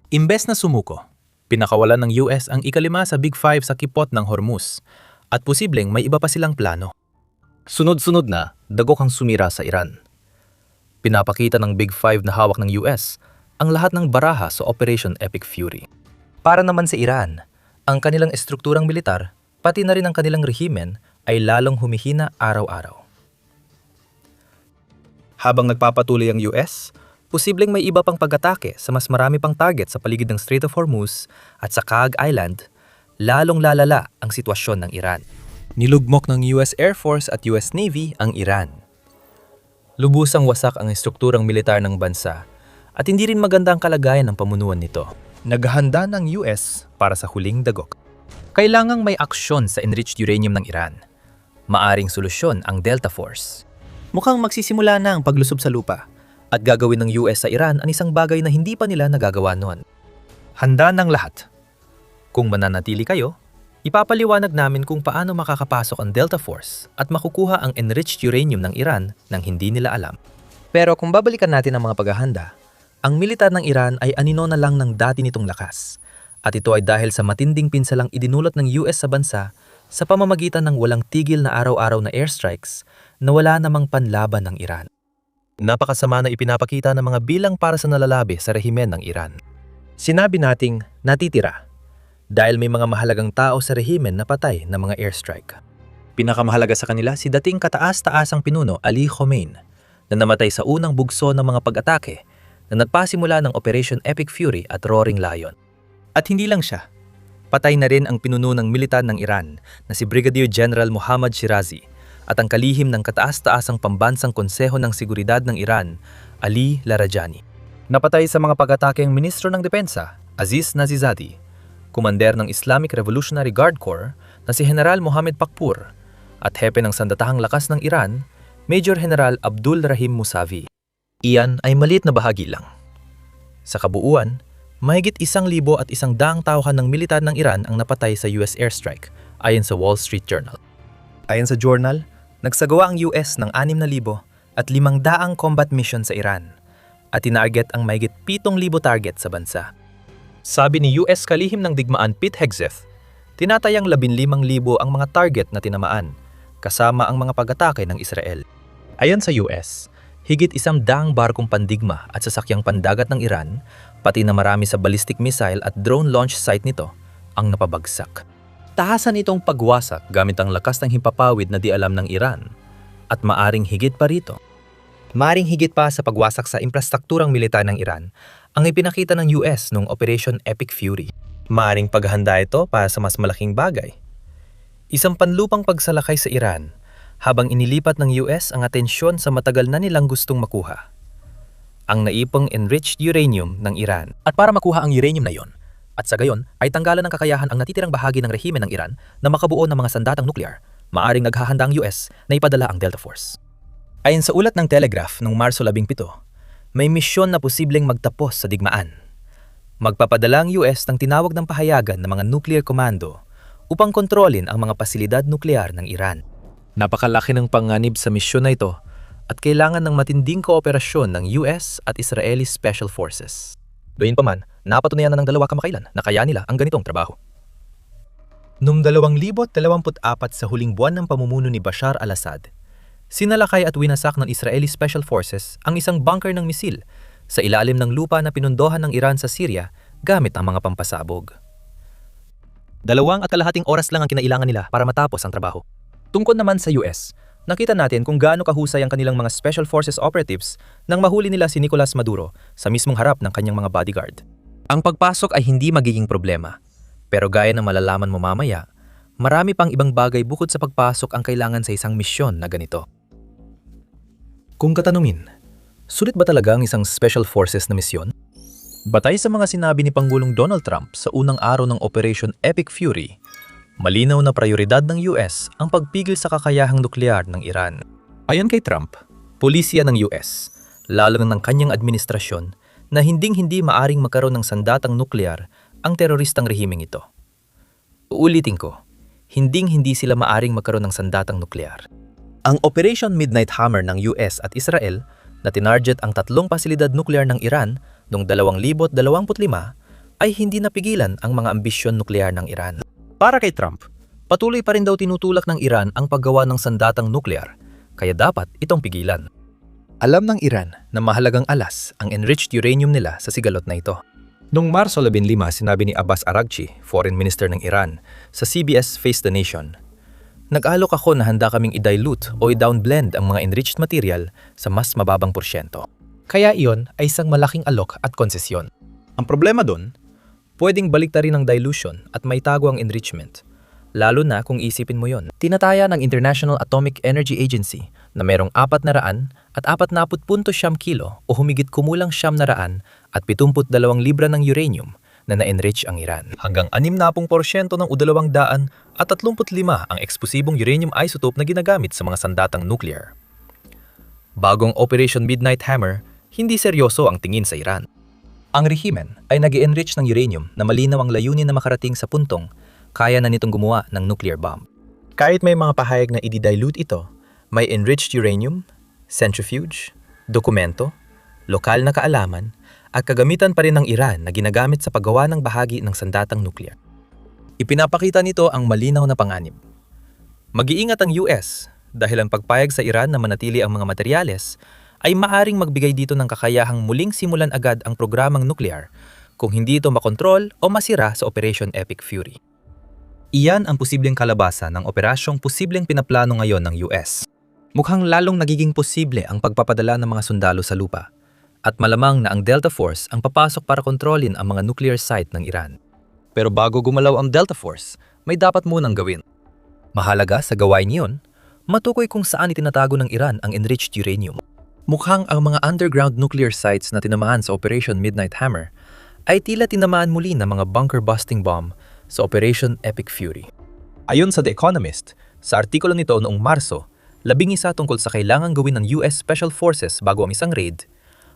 Imbes na sumuko, pinakawalan ng US ang ika-5 sa Big Five sa kipot ng Hormuz at posibleng may iba pa silang plano. Sunod-sunod na, dagok ang sumira sa Iran. Pinapakita ng Big Five na hawak ng US ang lahat ng baraha sa Operation Epic Fury. Para naman sa Iran, ang kanilang estrukturang militar, pati na rin ang kanilang rehimen ay lalong humihina araw-araw. Habang nagpapatuloy ang US, posibleng may iba pang pag-atake sa mas marami pang target sa paligid ng Strait of Hormuz at sa Kag Island, lalong lalala ang sitwasyon ng Iran. Nilugmok ng US Air Force at US Navy ang Iran. Lubusang wasak ang estrukturang militar ng bansa at hindi rin maganda ang kalagayan ng pamunuan nito. Naghahanda ng US para sa huling dagok. Kailangang may aksyon sa enriched uranium ng Iran. Maaring solusyon ang Delta Force. Mukhang magsisimula na ang paglusob sa lupa at gagawin ng US sa Iran ang isang bagay na hindi pa nila nagagawa noon. Handa ng lahat. Kung mananatili kayo, ipapaliwanag namin kung paano makakapasok ang Delta Force at makukuha ang enriched uranium ng Iran nang hindi nila alam. Pero kung babalikan natin ang mga paghahanda, ang militar ng Iran ay anino na lang ng dati nitong lakas. At ito ay dahil sa matinding pinsalang idinulot ng US sa bansa sa pamamagitan ng walang tigil na araw-araw na airstrikes na wala namang panlaban ng Iran. Napakasama na ipinapakita ng mga bilang para sa nalalabi sa rehimen ng Iran. Sinabi nating natitira dahil may mga mahalagang tao sa rehimen na patay ng mga airstrike. Pinakamahalaga sa kanila si dating kataas-taasang pinuno Ali Khomeini na namatay sa unang bugso ng mga pag-atake na nagpasimula ng Operation Epic Fury at Roaring Lion. At hindi lang siya, patay na rin ang pinuno ng militar ng Iran na si Brigadier General Mohammad Shirazi at ang kalihim ng kataas-taasang pambansang konseho ng seguridad ng Iran, Ali Larijani. Napatay sa mga pag-atake ang Ministro ng Depensa, Aziz Nazizadeh, Kumander ng Islamic Revolutionary Guard Corps na si General Mohammed Pakpur at hepe ng sandatahang lakas ng Iran, Major General Abdul Rahim Musavi. Iyan ay maliit na bahagi lang. Sa kabuuan, mahigit 1,100 tauhan ng militar ng Iran ang napatay sa US airstrike ayon sa Wall Street Journal. Ayon sa journal, nagsagawa ang US ng 6,000 at 500 combat mission sa Iran at tinarget ang mahigit 7,000 target sa bansa. Sabi ni US kalihim ng digmaan Pete Hegseth, tinatayang 15,000 ang mga target na tinamaan, kasama ang mga pag-atake ng Israel. Ayon sa US, higit 100 barkong pandigma at sasakyang pandagat ng Iran, pati na marami sa ballistic missile at drone launch site nito, ang napabagsak. Tahasan itong pagwasak gamit ang lakas ng himpapawid na di alam ng Iran at maaring higit pa rito. Maaring higit pa sa pagwasak sa infrastrukturang militar ng Iran ang ipinakita ng US noong Operation Epic Fury. Maaring paghahanda ito para sa mas malaking bagay. Isang panlupang pagsalakay sa Iran habang inilipat ng US ang atensyon sa matagal na nilang gustong makuha, ang naipong enriched uranium ng Iran. At para makuha ang uranium na yon, at sa gayon ay tanggalan ng kakayahan ang natitirang bahagi ng rehimen ng Iran na makabuo ng mga sandatang nuklear, maaring naghahanda ang US na ipadala ang Delta Force. Ayon sa ulat ng Telegraph noong Marso 17, may misyon na posibleng magtapos sa digmaan. Magpapadala ang US ng tinawag ng pahayagan ng mga nuclear commando upang kontrolin ang mga pasilidad nuklear ng Iran. Napakalaki ng panganib sa misyon na ito at kailangan ng matinding kooperasyon ng US at Israeli Special Forces. Gayunpaman, napatunayan na ng dalawa kamakailan na kaya nila ang ganitong trabaho. Noong 2024 sa huling buwan ng pamumuno ni Bashar al-Assad, sinalakay at winasak ng Israeli Special Forces ang isang bunker ng misil sa ilalim ng lupa na pinundohan ng Iran sa Syria gamit ang mga pampasabog. 2.5 oras lang ang kinailangan nila para matapos ang trabaho. Tungkol naman sa US, nakita natin kung gaano kahusay ang kanilang mga Special Forces operatives nang mahuli nila si Nicolas Maduro sa mismong harap ng kanyang mga bodyguard. Ang pagpasok ay hindi magiging problema, pero gaya ng malalaman mo mamaya, marami pang ibang bagay bukod sa pagpasok ang kailangan sa isang misyon na ganito. Kung katanungin, sulit ba talaga ang isang Special Forces na misyon? Batay sa mga sinabi ni Pangulong Donald Trump sa unang araw ng Operation Epic Fury, malinaw na prioridad ng US ang pagpigil sa kakayahang nuklear ng Iran. Ayon kay Trump, pulisya ng US, lalo ng kanyang administrasyon, na hinding-hindi maaring magkaroon ng sandatang nuklear ang teroristang rehimeng ito. Uulitin ko, hinding-hindi sila maaring magkaroon ng sandatang nuklear. Ang Operation Midnight Hammer ng US at Israel na tinarget ang 3 pasilidad nuklear ng Iran noong 2025 ay hindi napigilan ang mga ambisyon nuklear ng Iran. Para kay Trump, patuloy pa rin daw tinutulak ng Iran ang paggawa ng sandatang nuklear, kaya dapat itong pigilan. Alam ng Iran na mahalagang alas ang enriched uranium nila sa sigalot na ito. Noong Marso 15, sinabi ni Abbas Araghchi, Foreign Minister ng Iran, sa CBS Face the Nation, "Nag-alok ako na handa kaming i-dilute o i-downblend ang mga enriched material sa mas mababang porsyento. Kaya iyon ay isang malaking alok at konsesyon. Ang problema doon, pwedeng baliktarin ang dilution at maitago ang enrichment, lalo na kung isipin mo yon. Tinataya ng International Atomic Energy Agency na merong 400 at 40.7 kilo o humigit kumulang 700 at 72 libra ng uranium na na-enrich ang Iran. Hanggang 60% ng U-200 at 35 ang eksplosibong uranium isotope na ginagamit sa mga sandatang nuclear. Bagong Operation Midnight Hammer, hindi seryoso ang tingin sa Iran. Ang rehimen ay nag-enrich ng uranium na malinaw ang layunin na makarating sa puntong kaya na nitong gumawa ng nuclear bomb. Kahit may mga pahayag na i-dilute ito, may enriched uranium, centrifuge, dokumento, lokal na kaalaman, at kagamitan pa rin ng Iran na ginagamit sa paggawa ng bahagi ng sandatang nuclear. Ipinapakita nito ang malinaw na panganib. Mag-iingat ang US dahil ang pagpayag sa Iran na manatili ang mga materyales ay maaring magbigay dito ng kakayahang muling simulan agad ang programang nuclear kung hindi ito makontrol o masira sa Operation Epic Fury. Iyan ang posibleng kalabasa ng operasyong posibleng pinaplano ngayon ng US. Mukhang lalong nagiging posible ang pagpapadala ng mga sundalo sa lupa at malamang na ang Delta Force ang papasok para kontrolin ang mga nuclear site ng Iran. Pero bago gumalaw ang Delta Force, may dapat munang gawin. Mahalaga sa gawain niyon, matukoy kung saan itinatago ng Iran ang enriched uranium. Mukhang ang mga underground nuclear sites na tinamaan sa Operation Midnight Hammer ay tila tinamaan muli ng mga bunker-busting bomb sa Operation Epic Fury. Ayon sa The Economist, sa artikulo nito noong Marso, 11 tungkol sa kailangang gawin ng US Special Forces bago ang isang raid,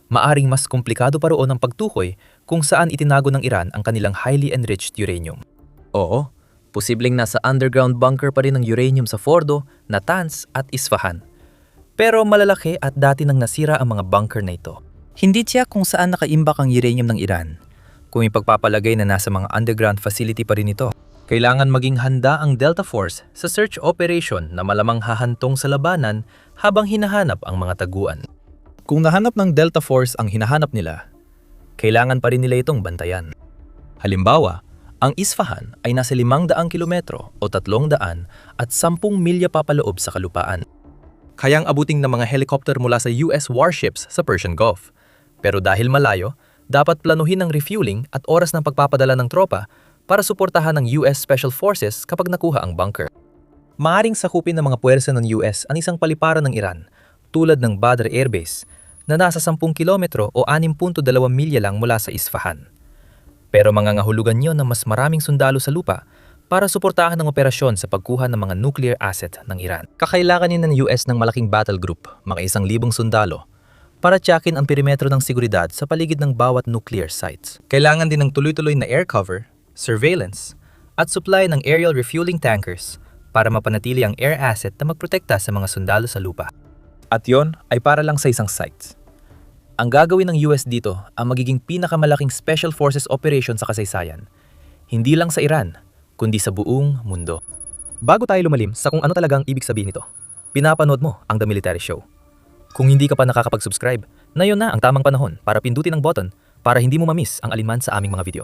maaring mas komplikado pa roon ang pagtukoy kung saan itinago ng Iran ang kanilang highly enriched uranium. Oo, posibleng nasa underground bunker pa rin ng uranium sa Fordo, Natanz at Isfahan. Pero malalaki at dati nang nasira ang mga bunker na ito. Hindi tiyak kung saan nakaimbak ang uranium ng Iran, kung ipagpapalagay na nasa mga underground facility pa rin ito. Kailangan maging handa ang Delta Force sa search operation na malamang hahantong sa labanan habang hinahanap ang mga taguan. Kung nahanap ng Delta Force ang hinahanap nila, kailangan pa rin nila itong bantayan. Halimbawa, ang Isfahan ay nasa 500 kilometro o 300 at 10 milya papaloob sa kalupaan. Kayang abuting ng mga helicopter mula sa US warships sa Persian Gulf. Pero dahil malayo, dapat planuhin ang refueling at oras ng pagpapadala ng tropa para suportahan ng US Special Forces kapag nakuha ang bunker. Maaring sakupin ng mga puwersa ng US ang isang paliparan ng Iran, tulad ng Badr Air Base, na nasa 10 kilometro o 6.2 milya lang mula sa Isfahan. Pero mangangahulugan yon ng mas maraming sundalo sa lupa para suportahan ang operasyon sa pagkuha ng mga nuclear asset ng Iran. Kakailanganin ng US ng malaking battle group, mga 1,000 sundalo, para tiyakin ang perimetro ng seguridad sa paligid ng bawat nuclear sites. Kailangan din ng tuloy-tuloy na air cover, surveillance, at supply ng aerial refueling tankers para mapanatili ang air asset na magprotekta sa mga sundalo sa lupa. At yon ay para lang sa isang site. Ang gagawin ng US dito ang magiging pinakamalaking special forces operation sa kasaysayan. Hindi lang sa Iran, kundi sa buong mundo. Bago tayo lumalim sa kung ano talagang ibig sabihin nito, pinapanood mo ang The Military Show. Kung hindi ka pa nakakapag-subscribe, na yun na ang tamang panahon para pindutin ang button para hindi mo mamiss ang alinman sa aming mga video.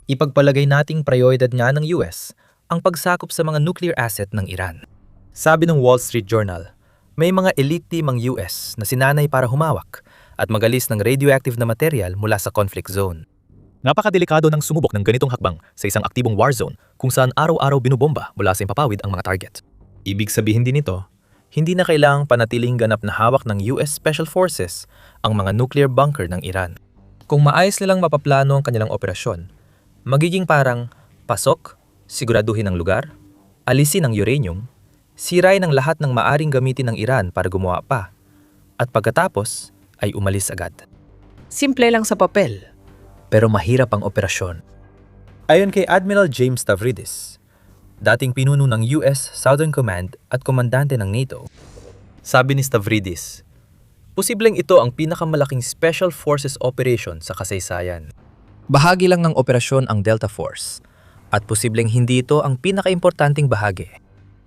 Ipagpalagay nating prioridad nga ng US ang pagsakop sa mga nuclear asset ng Iran. Sabi ng Wall Street Journal, may mga elite team ang US na sinanay para humawak at magalis ng radioactive na material mula sa conflict zone. Napakadelikado ng sumubok ng ganitong hakbang sa isang aktibong war zone kung saan araw-araw binubomba mula sa impapawid ang mga target. Ibig sabihin din nito, hindi na kailangang panatiling ganap na hawak ng US Special Forces ang mga nuclear bunker ng Iran. Kung maayos nilang mapaplano ang kanilang operasyon, magiging parang pasok, siguraduhin ang lugar, alisin ang uranium, sirain ang lahat ng maaring gamitin ng Iran para gumawa pa, at pagkatapos ay umalis agad. Simple lang sa papel. Pero mahirap ang operasyon. Ayon kay Admiral James Stavridis, dating pinuno ng US Southern Command at komandante ng NATO, sabi ni Stavridis, posibleng ito ang pinakamalaking special forces operation sa kasaysayan. Bahagi lang ng operasyon ang Delta Force, at posibleng hindi ito ang pinakaimportanteng bahagi.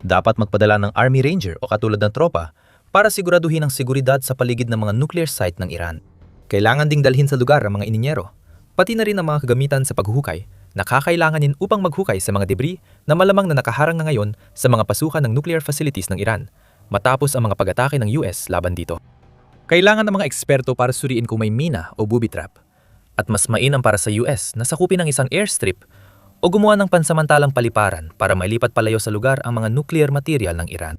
Dapat magpadala ng Army Ranger o katulad ng tropa para siguraduhin ang seguridad sa paligid ng mga nuclear site ng Iran. Kailangan ding dalhin sa lugar ang mga ininyero, pati na rin ang mga kagamitan sa paghuhukay na kakailanganin upang maghukay sa mga debris na malamang na nakaharang na ngayon sa mga pasukan ng nuclear facilities ng Iran matapos ang mga pag-atake ng US laban dito. Kailangan ng mga eksperto para suriin kung may mina o booby trap, at mas mainam para sa US na sakupin ng isang airstrip o gumawa ng pansamantalang paliparan para mailipat palayo sa lugar ang mga nuclear material ng Iran.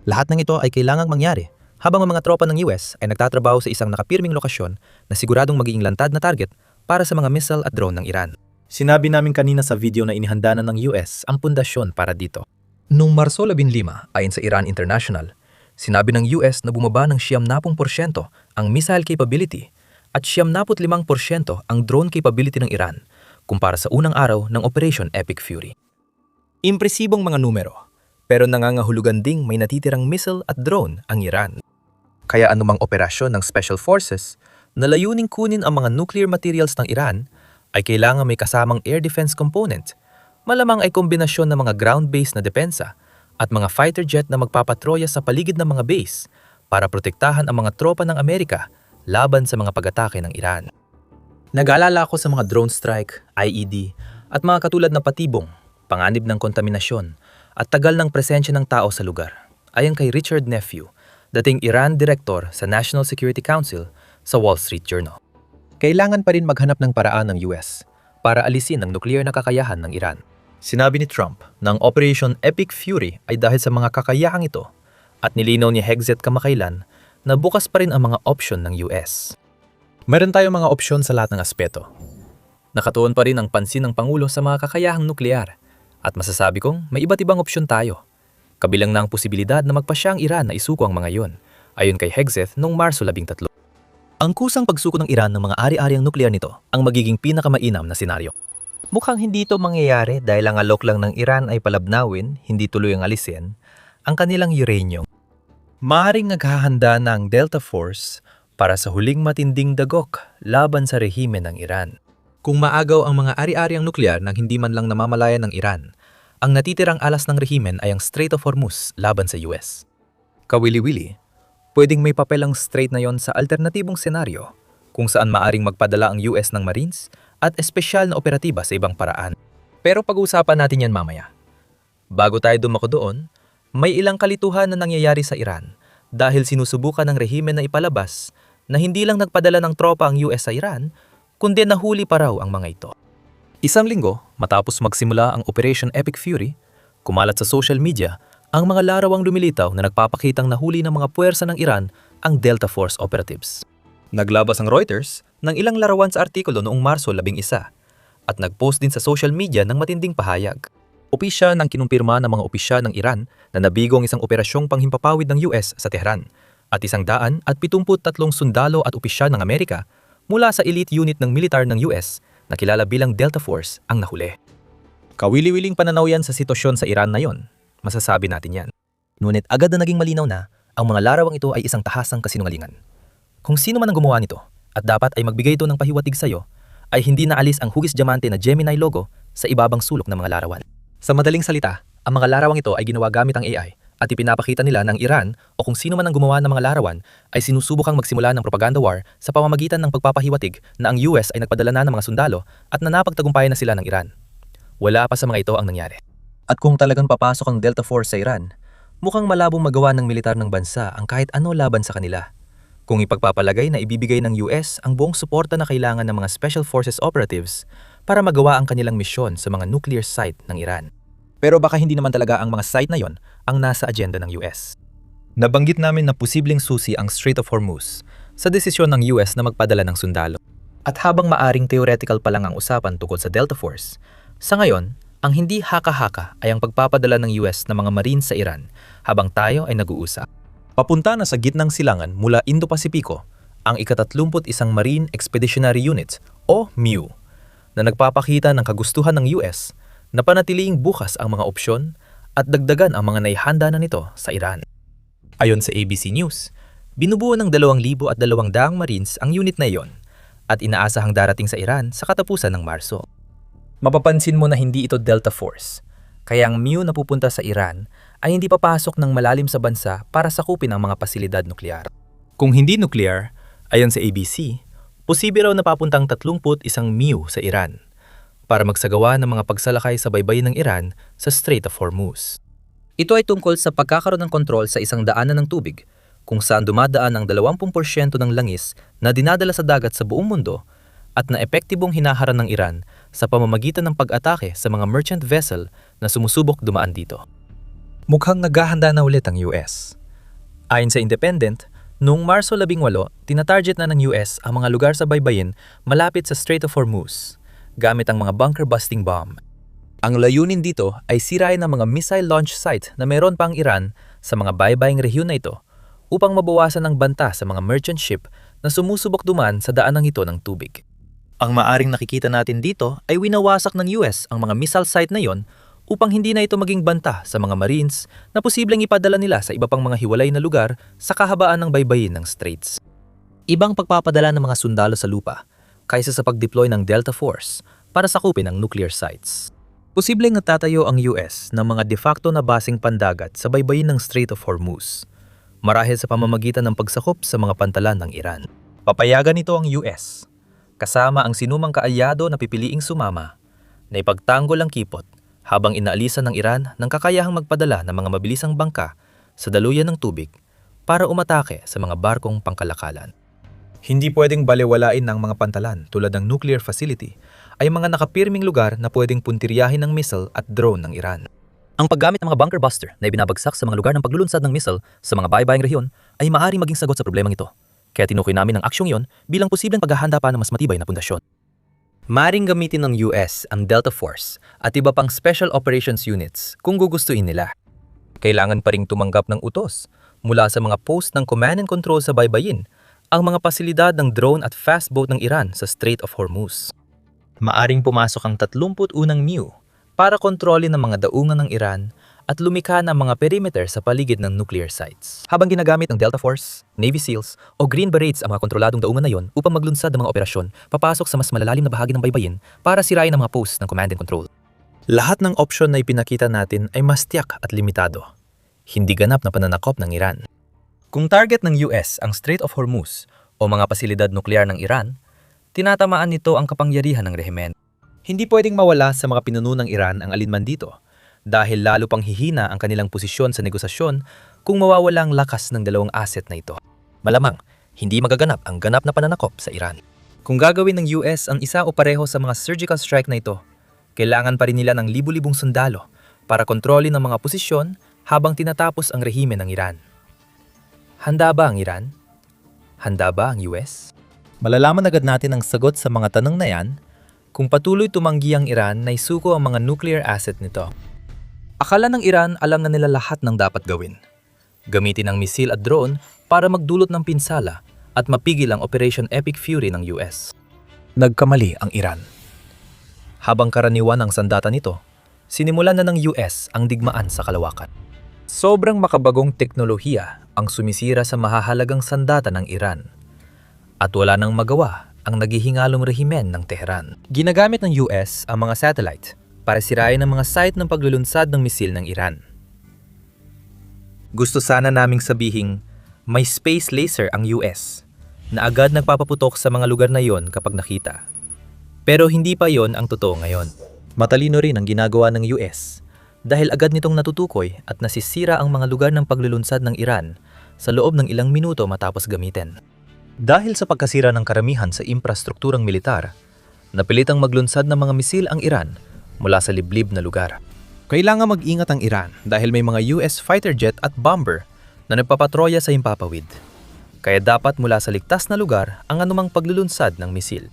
Lahat ng ito ay kailangang mangyari habang ang mga tropa ng US ay nagtatrabaho sa isang nakapirming lokasyon na siguradong magiging lantad na target para sa mga missile at drone ng Iran. Sinabi namin kanina sa video na inihanda na ng US ang pundasyon para dito. Noong Marso 15, ayon sa Iran International, sinabi ng US na bumaba ng 70% ang missile capability at 75% ang drone capability ng Iran kumpara sa unang araw ng Operation Epic Fury. Impresibong mga numero, pero nangangahulugan ding may natitirang missile at drone ang Iran. Kaya anumang operasyon ng Special Forces na layuning kunin ang mga nuclear materials ng Iran ay kailangan may kasamang air defense component, malamang ay kombinasyon ng mga ground-based na depensa at mga fighter jet na magpapatrolya sa paligid ng mga base para protektahan ang mga tropa ng Amerika laban sa mga pag-atake ng Iran. Nag-aalala ako sa mga drone strike, IED, at mga katulad na patibong, panganib ng kontaminasyon, at tagal ng presensya ng tao sa lugar, ayon kay Richard Nephew, dating Iran Director sa National Security Council sa Wall Street Journal. Kailangan pa rin maghanap ng paraan ng US para alisin ang nuclear na kakayahan ng Iran. Sinabi ni Trump na ang Operation Epic Fury ay dahil sa mga kakayahang ito at nilinaw ni Hegseth kamakailan na bukas pa rin ang mga opsyon ng US. Meron tayong mga opsyon sa lahat ng aspeto. Nakatuon pa rin ang pansin ng Pangulo sa mga kakayahang nuklear. At masasabi kong may iba't ibang opsyon tayo. Kabilang na ang posibilidad na magpasya ang Iran na isuko ang mga yon, ayon kay Hegseth noong Marso 13. Ang kusang pagsuko ng Iran ng mga ari-ariang nuklear nito ang magiging pinakamainam na senaryo. Mukhang hindi ito mangyayari dahil ang alok lang ng Iran ay palabnawin, hindi tuloy ang alisin, ang kanilang uranium. Maaring naghahanda na ang Delta Force para sa huling matinding dagok laban sa rehimen ng Iran. Kung maagaw ang mga ari-ariang nuklear nang hindi man lang namamalayan ng Iran, ang natitirang alas ng rehimen ay ang Strait of Hormuz laban sa US. Kawili-wili, pwedeng may papel ang strait na yon sa alternatibong senaryo kung saan maaring magpadala ang US ng Marines at espesyal na operatiba sa ibang paraan. Pero pag-uusapan natin yan mamaya. Bago tayo dumako doon, may ilang kalituhan na nangyayari sa Iran dahil sinusubukan ng rehimen na ipalabas na hindi lang nagpadala ng tropa ang US sa Iran, kundi nahuli pa raw ang mga ito. Isang linggo matapos magsimula ang Operation Epic Fury, kumalat sa social media ang mga larawang lumilitaw na nagpapakitang nahuli ng mga puwersa ng Iran ang Delta Force operatives. Naglabas ang Reuters ng ilang larawan sa artikulo noong Marso 11 at nag-post din sa social media ng matinding pahayag. Opisya ng kinumpirma ng mga opisyal ng Iran na nabigo ang isang operasyong panghimpapawid ng US sa Tehran at 173 sundalo at opisyal ng Amerika mula sa elite unit ng militar ng US na kilala bilang Delta Force ang nahuli. Kawili-wiling pananaw yan sa sitwasyon sa Iran na yon, masasabi natin yan. Ngunit agad na naging malinaw na ang mga larawang ito ay isang tahasang kasinungalingan. Kung sino man ang gumawa nito at dapat ay magbigay ito ng pahiwatig sa iyo, ay hindi naalis ang hugis diamante na Gemini logo sa ibabang sulok ng mga larawan. Sa madaling salita, ang mga larawang ito ay ginawa gamit ang AI at ipinapakita nila ng Iran o kung sino man ang gumawa ng mga larawan ay sinusubukang magsimula ng propaganda war sa pamamagitan ng pagpapahiwatig na ang US ay nagpadala na ng mga sundalo at na napagtagumpayan na sila ng Iran. Wala pa sa mga ito ang nangyari. At kung talagang papasok ang Delta Force sa Iran, mukhang malabong magawa ng militar ng bansa ang kahit ano laban sa kanila. Kung ipagpapalagay na ibibigay ng US ang buong suporta na kailangan ng mga Special Forces operatives para magawa ang kanilang misyon sa mga nuclear site ng Iran. Pero baka hindi naman talaga ang mga site na yon ang nasa agenda ng US. Nabanggit namin na posibleng susi ang Strait of Hormuz sa desisyon ng US na magpadala ng sundalo. At habang maaring theoretical pa lang ang usapan tungkol sa Delta Force, sa ngayon, ang hindi haka-haka ay ang pagpapadala ng US ng mga marines sa Iran habang tayo ay nag-uusap. Papunta na sa gitnang silangan mula Indo-Pasipiko ang ika-31 Marine Expeditionary Unit o MEU na nagpapakita ng kagustuhan ng US na panatiliing bukas ang mga opsyon at dagdagan ang mga naihanda na nito sa Iran. Ayon sa ABC News, binubuo ng 2,200 Marines ang unit na iyon at inaasahang darating sa Iran sa katapusan ng Marso. Mapapansin mo na hindi ito Delta Force, kaya ang MEU na pupunta sa Iran ay hindi papasok ng malalim sa bansa para sakupin ang mga pasilidad nuklear. Kung hindi nuklear, ayon sa ABC, posible raw na papuntang 31 MEU sa Iran para magsagawa ng mga pagsalakay sa baybayin ng Iran sa Strait of Hormuz. Ito ay tungkol sa pagkakaroon ng kontrol sa isang daanan ng tubig kung saan dumadaan ang 20% ng langis na dinadala sa dagat sa buong mundo at na epektibong hinaharang ng Iran sa pamamagitan ng pag-atake sa mga merchant vessel na sumusubok dumaan dito. Mukhang naghahanda na ulit ang US. Ayon sa Independent, noong Marso 18, tinatarget na ng US ang mga lugar sa baybayin malapit sa Strait of Hormuz gamit ang mga bunker-busting bomb. Ang layunin dito ay sirain ang mga missile launch site na meron pa ang Iran sa mga baybaying rehiyon na ito upang mabawasan ang banta sa mga merchant ship na sumusubok dumaan sa daanang ito ng tubig. Ang maaring nakikita natin dito ay winawasak ng US ang mga missile site na yon upang hindi na ito maging banta sa mga Marines na posibleng ipadala nila sa iba pang mga hiwalay na lugar sa kahabaan ng baybayin ng Straits. Ibang pagpapadala ng mga sundalo sa lupa kaysa sa pag-deploy ng Delta Force para sakupin ang nuclear sites. Posibleng natatayo ang US ng mga de facto na basing pandagat sa baybayin ng Strait of Hormuz, marahil sa pamamagitan ng pagsakop sa mga pantalan ng Iran. Papayagan nito ang US, kasama ang sinumang kaalyado na pipiliing sumama, na ipagtanggol ang kipot habang inaalisan ng Iran ng kakayahang magpadala ng mga mabilisang bangka sa daluyan ng tubig para umatake sa mga barkong pangkalakalan. Hindi pwedeng balewalain ng mga pantalan tulad ng nuclear facility ay mga nakapirming lugar na pwedeng puntiryahin ng missile at drone ng Iran. Ang paggamit ng mga bunker buster na ibinabagsak sa mga lugar ng paglulunsad ng missile sa mga baybaying rehiyon ay maaaring maging sagot sa problemang ito. Kaya tinukoy namin ang aksyong iyon bilang posibleng paghahanda pa ng mas matibay na pundasyon. Maaring gamitin ng US ang Delta Force at iba pang Special Operations Units kung gugustuin nila. Kailangan pa ring tumanggap ng utos mula sa mga post ng command and control sa baybayin ang mga pasilidad ng drone at fast boat ng Iran sa Strait of Hormuz. Maaring pumasok ang 31 MEU para kontrolin ang mga daungan ng Iran at lumikha ng mga perimeter sa paligid ng nuclear sites. Habang ginagamit ng Delta Force, Navy SEALs o Green Berets ang mga kontroladong daungan na yon upang maglunsad ng mga operasyon papasok sa mas malalalim na bahagi ng baybayin para sirain ang mga posts ng command and control. Lahat ng opsyon na ipinakita natin ay mas tiyak at limitado. Hindi ganap na pananakop ng Iran. Kung target ng US ang Strait of Hormuz o mga pasilidad nuklear ng Iran, tinatamaan nito ang kapangyarihan ng rehimen. Hindi pwedeng mawala sa mga pinuno ng Iran ang alinman dito dahil lalo pang hihina ang kanilang posisyon sa negosasyon kung mawawala ang lakas ng dalawang asset na ito. Malamang, hindi magaganap ang ganap na pananakop sa Iran. Kung gagawin ng US ang isa o pareho sa mga surgical strike na ito, kailangan pa rin nila ng libu-libong sundalo para kontrolin ang mga posisyon habang tinatapos ang rehimen ng Iran. Handa ba ang Iran? Handa ba ang US? Malalaman agad natin ang sagot sa mga tanong na yan kung patuloy tumanggi ang Iran na isuko ang mga nuclear asset nito. Akala ng Iran alam na nila lahat ng dapat gawin. Gamitin ang misil at drone para magdulot ng pinsala at mapigil ang Operation Epic Fury ng US. Nagkamali ang Iran. Habang karaniwan ang sandata nito, sinimulan na ng US ang digmaan sa kalawakan. Sobrang makabagong teknolohiya ang sumisira sa mahahalagang sandata ng Iran. At wala nang magawa ang naghihingalong rehimen ng Tehran. Ginagamit ng US ang mga satellite para sirain ang mga site ng paglulunsad ng misil ng Iran. Gusto sana naming sabihing may space laser ang US na agad nagpapaputok sa mga lugar na yon kapag nakita. Pero hindi pa yon ang totoo ngayon. Matalino rin ang ginagawa ng US dahil agad nitong natutukoy at nasisira ang mga lugar ng paglulunsad ng Iran sa loob ng ilang minuto matapos gamitin. Dahil sa pagkasira ng karamihan sa infrastrukturang militar, napilitang maglunsad ng mga misil ang Iran mula sa liblib na lugar. Kailangan mag-ingat ang Iran dahil may mga US fighter jet at bomber na nagpapatroya sa himpapawid. Kaya dapat mula sa ligtas na lugar ang anumang paglulunsad ng misil.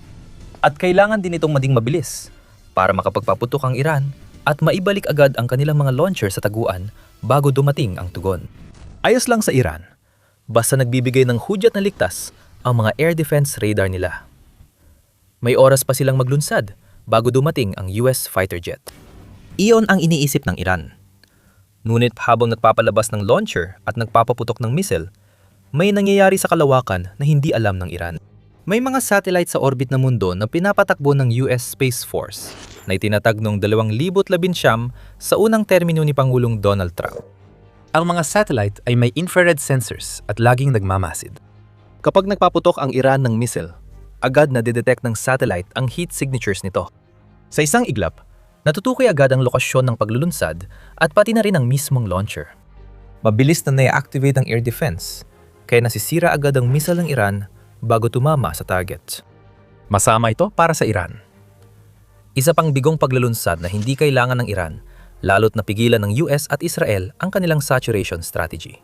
At kailangan din itong maging mabilis para makapagpaputok ang Iran at maibalik agad ang kanilang mga launcher sa taguan bago dumating ang tugon. Ayos lang sa Iran, basta nagbibigay ng hudyat na ligtas ang mga air defense radar nila. May oras pa silang maglunsad bago dumating ang US fighter jet. Iyon ang iniisip ng Iran. Ngunit habang nagpapalabas ng launcher at nagpapaputok ng missile, may nangyayari sa kalawakan na hindi alam ng Iran. May mga satellite sa orbit ng mundo na pinapatakbo ng US Space Force na itinatag noong 2019 sa unang termino ni Pangulong Donald Trump. Ang mga satellite ay may infrared sensors at laging nagmamasid. Kapag nagpaputok ang Iran ng missile, agad na didetect ng satellite ang heat signatures nito. Sa isang iglap, natutukoy agad ang lokasyon ng paglulunsad at pati na rin ang mismong launcher. Mabilis na na-activate ang air defense, kaya nasisira agad ang missile ng Iran bago tumama sa target. Masama ito para sa Iran. Isa pang bigong paglulunsad na hindi kailangan ng Iran, lalo't napigilan ng US at Israel ang kanilang saturation strategy.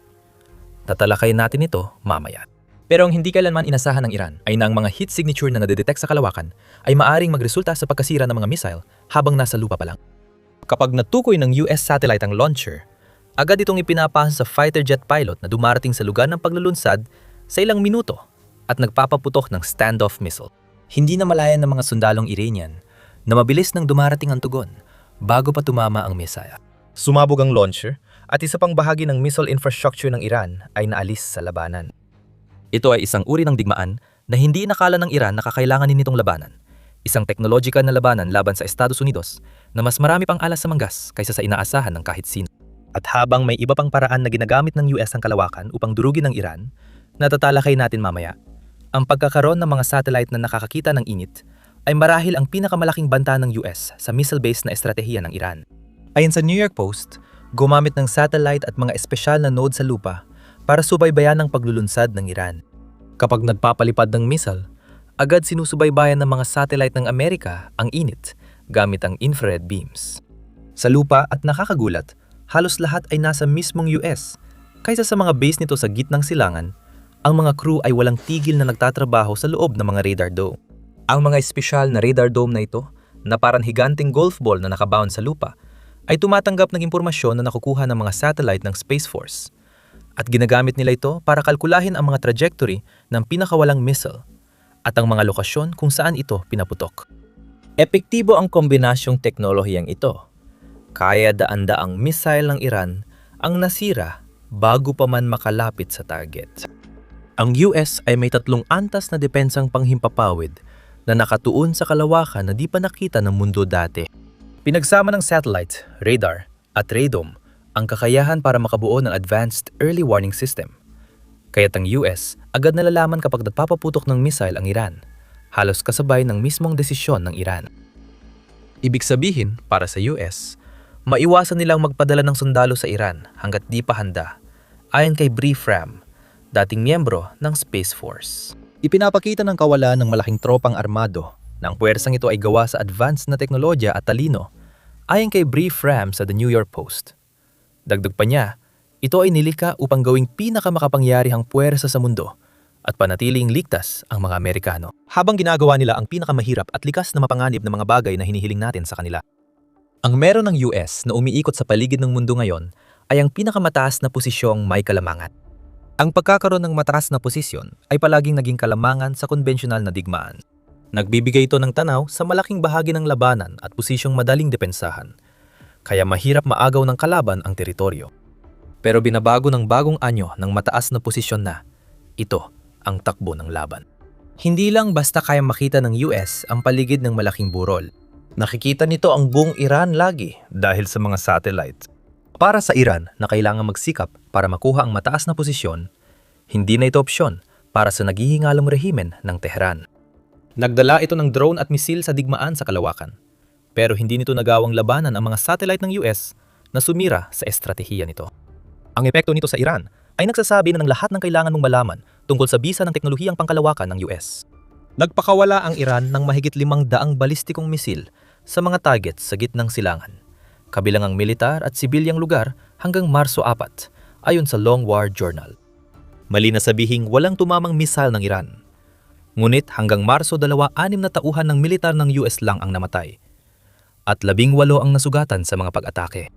Tatalakayin natin ito mamaya. Pero ang hindi kailanman inasahan ng Iran ay na ang mga heat signature na nadedetect sa kalawakan ay maaring magresulta sa pagkasira ng mga missile habang nasa lupa pa lang. Kapag natukoy ng US satellite ang launcher, agad itong ipinapasa sa fighter jet pilot na dumarating sa lugar ng paglulunsad sa ilang minuto at nagpapaputok ng standoff missile. Hindi na malayan ng mga sundalong Iranian na mabilis nang dumarating ang tugon bago pa tumama ang missile. Sumabog ang launcher at isa pang bahagi ng missile infrastructure ng Iran ay naalis sa labanan. Ito ay isang uri ng digmaan na hindi inakala ng Iran na kakailanganin nitong labanan. Isang teknologikal na labanan laban sa Estados Unidos na mas marami pang alas sa manggas kaysa sa inaasahan ng kahit sino. At habang may iba pang paraan na ginagamit ng US ang kalawakan upang durugin ng Iran, natatalakay natin mamaya. Ang pagkakaroon ng mga satellite na nakakakita ng init ay marahil ang pinakamalaking banta ng US sa missile-based na estratehiya ng Iran. Ayon sa New York Post, gumamit ng satellite at mga espesyal na node sa lupa para subaybayan ang paglulunsad ng Iran. Kapag nagpapalipad ng missile, agad sinusubaybayan ng mga satellite ng Amerika ang init gamit ang infrared beams. Sa lupa at nakakagulat, halos lahat ay nasa mismong US, kaysa sa mga base nito sa gitnang silangan. Ang mga crew ay walang tigil na nagtatrabaho sa loob ng mga radar dome. Ang mga espesyal na radar dome na ito, na parang higanting golf ball na nakabound sa lupa, ay tumatanggap ng impormasyon na nakukuha ng mga satellite ng Space Force. At ginagamit nila ito para kalkulahin ang mga trajectory ng pinakawalang missile at ang mga lokasyon kung saan ito pinaputok. Epektibo ang kombinasyong teknolohiyang ito. Kaya daan-daang missile ng Iran ang nasira bago pa man makalapit sa target. Ang US ay may 3 antas na depensang panghimpapawid na nakatuon sa kalawakan na di pa nakita ng mundo dati. Pinagsama ng satellite, radar, at radome ang kakayahan para makabuo ng advanced early warning system. Kaya't ang US agad nalalaman kapag nagpapaputok ng missile ang Iran, halos kasabay ng mismong desisyon ng Iran. Ibig sabihin, para sa US, maiwasan nilang magpadala ng sundalo sa Iran hanggat di pa handa, ayon kay Bree Fram, dating miyembro ng Space Force. Ipinapakita ng kawalan ng malaking tropang armado na ang puwersang ito ay gawa sa advanced na teknolohiya at talino, ayon kay Bree Fram sa The New York Post. Dagdag pa niya, ito ay nilikha upang gawing pinakamakapangyarihang puwersa sa mundo at panatiling ligtas ang mga Amerikano, habang ginagawa nila ang pinakamahirap at likas na mapanganib na mga bagay na hinihiling natin sa kanila. Ang meron ng US na umiikot sa paligid ng mundo ngayon ay ang pinakamataas na posisyong may kalamangan. Ang pagkakaroon ng mataas na posisyon ay palaging naging kalamangan sa konbensyonal na digmaan. Nagbibigay ito ng tanaw sa malaking bahagi ng labanan at posisyong madaling depensahan, kaya mahirap maagaw ng kalaban ang teritoryo. Pero binabago ng bagong anyo ng mataas na posisyon na ito ang takbo ng laban. Hindi lang basta kayang makita ng US ang paligid ng malaking burol. Nakikita nito ang buong Iran lagi dahil sa mga satellite. Para sa Iran na kailangan magsikap para makuha ang mataas na posisyon, hindi na ito opsyon para sa naghihingalong rehimen ng Tehran. Nagdala ito ng drone at misil sa digmaan sa kalawakan. Pero hindi nito nagawang labanan ang mga satellite ng US na sumira sa estratehiya nito. Ang epekto nito sa Iran ay nagsasabi na ng lahat ng kailangan mong malaman tungkol sa bisa ng teknolohiyang pangkalawakan ng US. Nagpakawala ang Iran ng mahigit 500 balistikong misil sa mga targets sa gitnang silangan, kabilang ang militar at sibilyang lugar hanggang Marso 4, ayon sa Long War Journal. Mali na sabihing walang tumamang misal ng Iran. Ngunit hanggang Marso 2, 6 na tauhan ng militar ng US lang ang namatay, at 18 ang nasugatan sa mga pag-atake.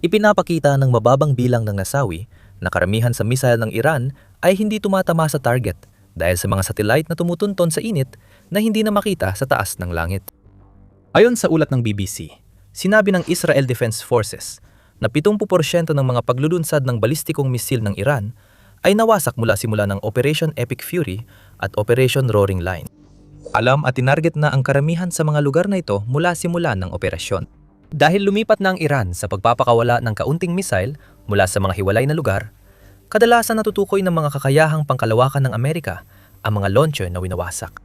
Ipinapakita ng mababang bilang ng nasawi na karamihan sa misal ng Iran ay hindi tumatama sa target dahil sa mga satellite na tumutunton sa init na hindi na makita sa taas ng langit. Ayon sa ulat ng BBC, sinabi ng Israel Defense Forces na 70% ng mga paglulunsad ng balistikong misil ng Iran ay nawasak mula simula ng Operation Epic Fury at Operation Roaring Lion. Alam at tinarget na ang karamihan sa mga lugar na ito mula simula ng operasyon. Dahil lumipat na ang Iran sa pagpapakawala ng kaunting misil mula sa mga hiwalay na lugar, kadalasan natutukoy ng mga kakayahang pangkalawakan ng Amerika ang mga launcher na winawasak.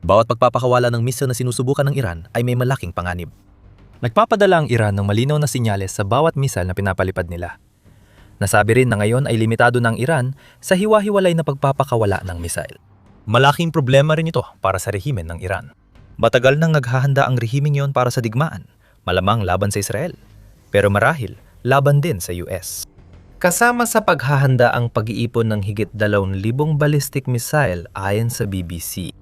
Bawat pagpapakawala ng misil na sinusubukan ng Iran ay may malaking panganib. Nagpapadala ang Iran ng malinaw na sinyales sa bawat misil na pinapalipad nila. Nasabi rin na ngayon ay limitado ng Iran sa hiwa-hiwalay na pagpapakawala ng misil. Malaking problema rin ito para sa rehimen ng Iran. Matagal nang naghahanda ang rehimeng yon para sa digmaan, malamang laban sa Israel, pero marahil laban din sa US. Kasama sa paghahanda ang pag-iipon ng higit 2,000 ballistic missile ayon sa BBC.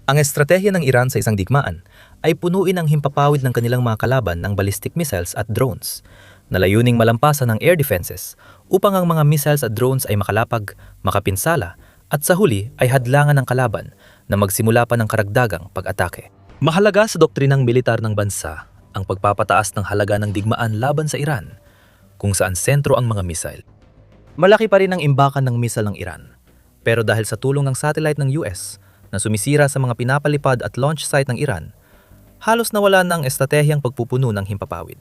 Ang estratehiya ng Iran sa isang digmaan ay punuin ang himpapawid ng kanilang mga kalaban ng ballistic missiles at drones, na layuning malampasan ng air defenses upang ang mga missiles at drones ay makalapag, makapinsala, at sa huli ay hadlangan ng kalaban na magsimula pa ng karagdagang pag-atake. Mahalaga sa doktrinang militar ng bansa ang pagpapataas ng halaga ng digmaan laban sa Iran, kung saan sentro ang mga misil. Malaki pa rin ang imbakan ng misil ng Iran, pero dahil sa tulong ng satellite ng US na sumisira sa mga pinapalipad at launch site ng Iran, halos nawala na ang estratehiyang pagpupuno ng himpapawid.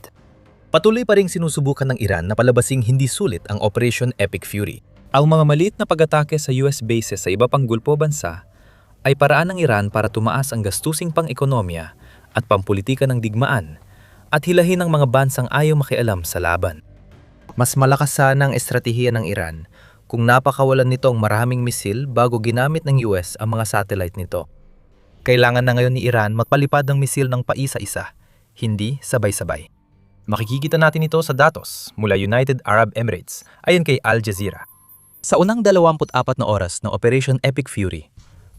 Patuloy pa ring sinusubukan ng Iran na palabasing hindi sulit ang Operation Epic Fury. Ang mga maliit na pag-atake sa US bases sa iba pang gulpo bansa ay paraan ng Iran para tumaas ang gastusing pang-ekonomiya at pampolitika ng digmaan at hilahin ang mga bansang ayaw makialam sa laban. Mas malakas sana ang estratehiya ng Iran kung napakawalan nito ang maraming misil bago ginamit ng US ang mga satellite nito. Kailangan na ngayon ni Iran magpalipad ng misil ng paisa-isa, hindi sabay-sabay. Makikita natin ito sa datos mula United Arab Emirates ayon kay Al Jazeera. Sa unang 24 na oras ng Operation Epic Fury,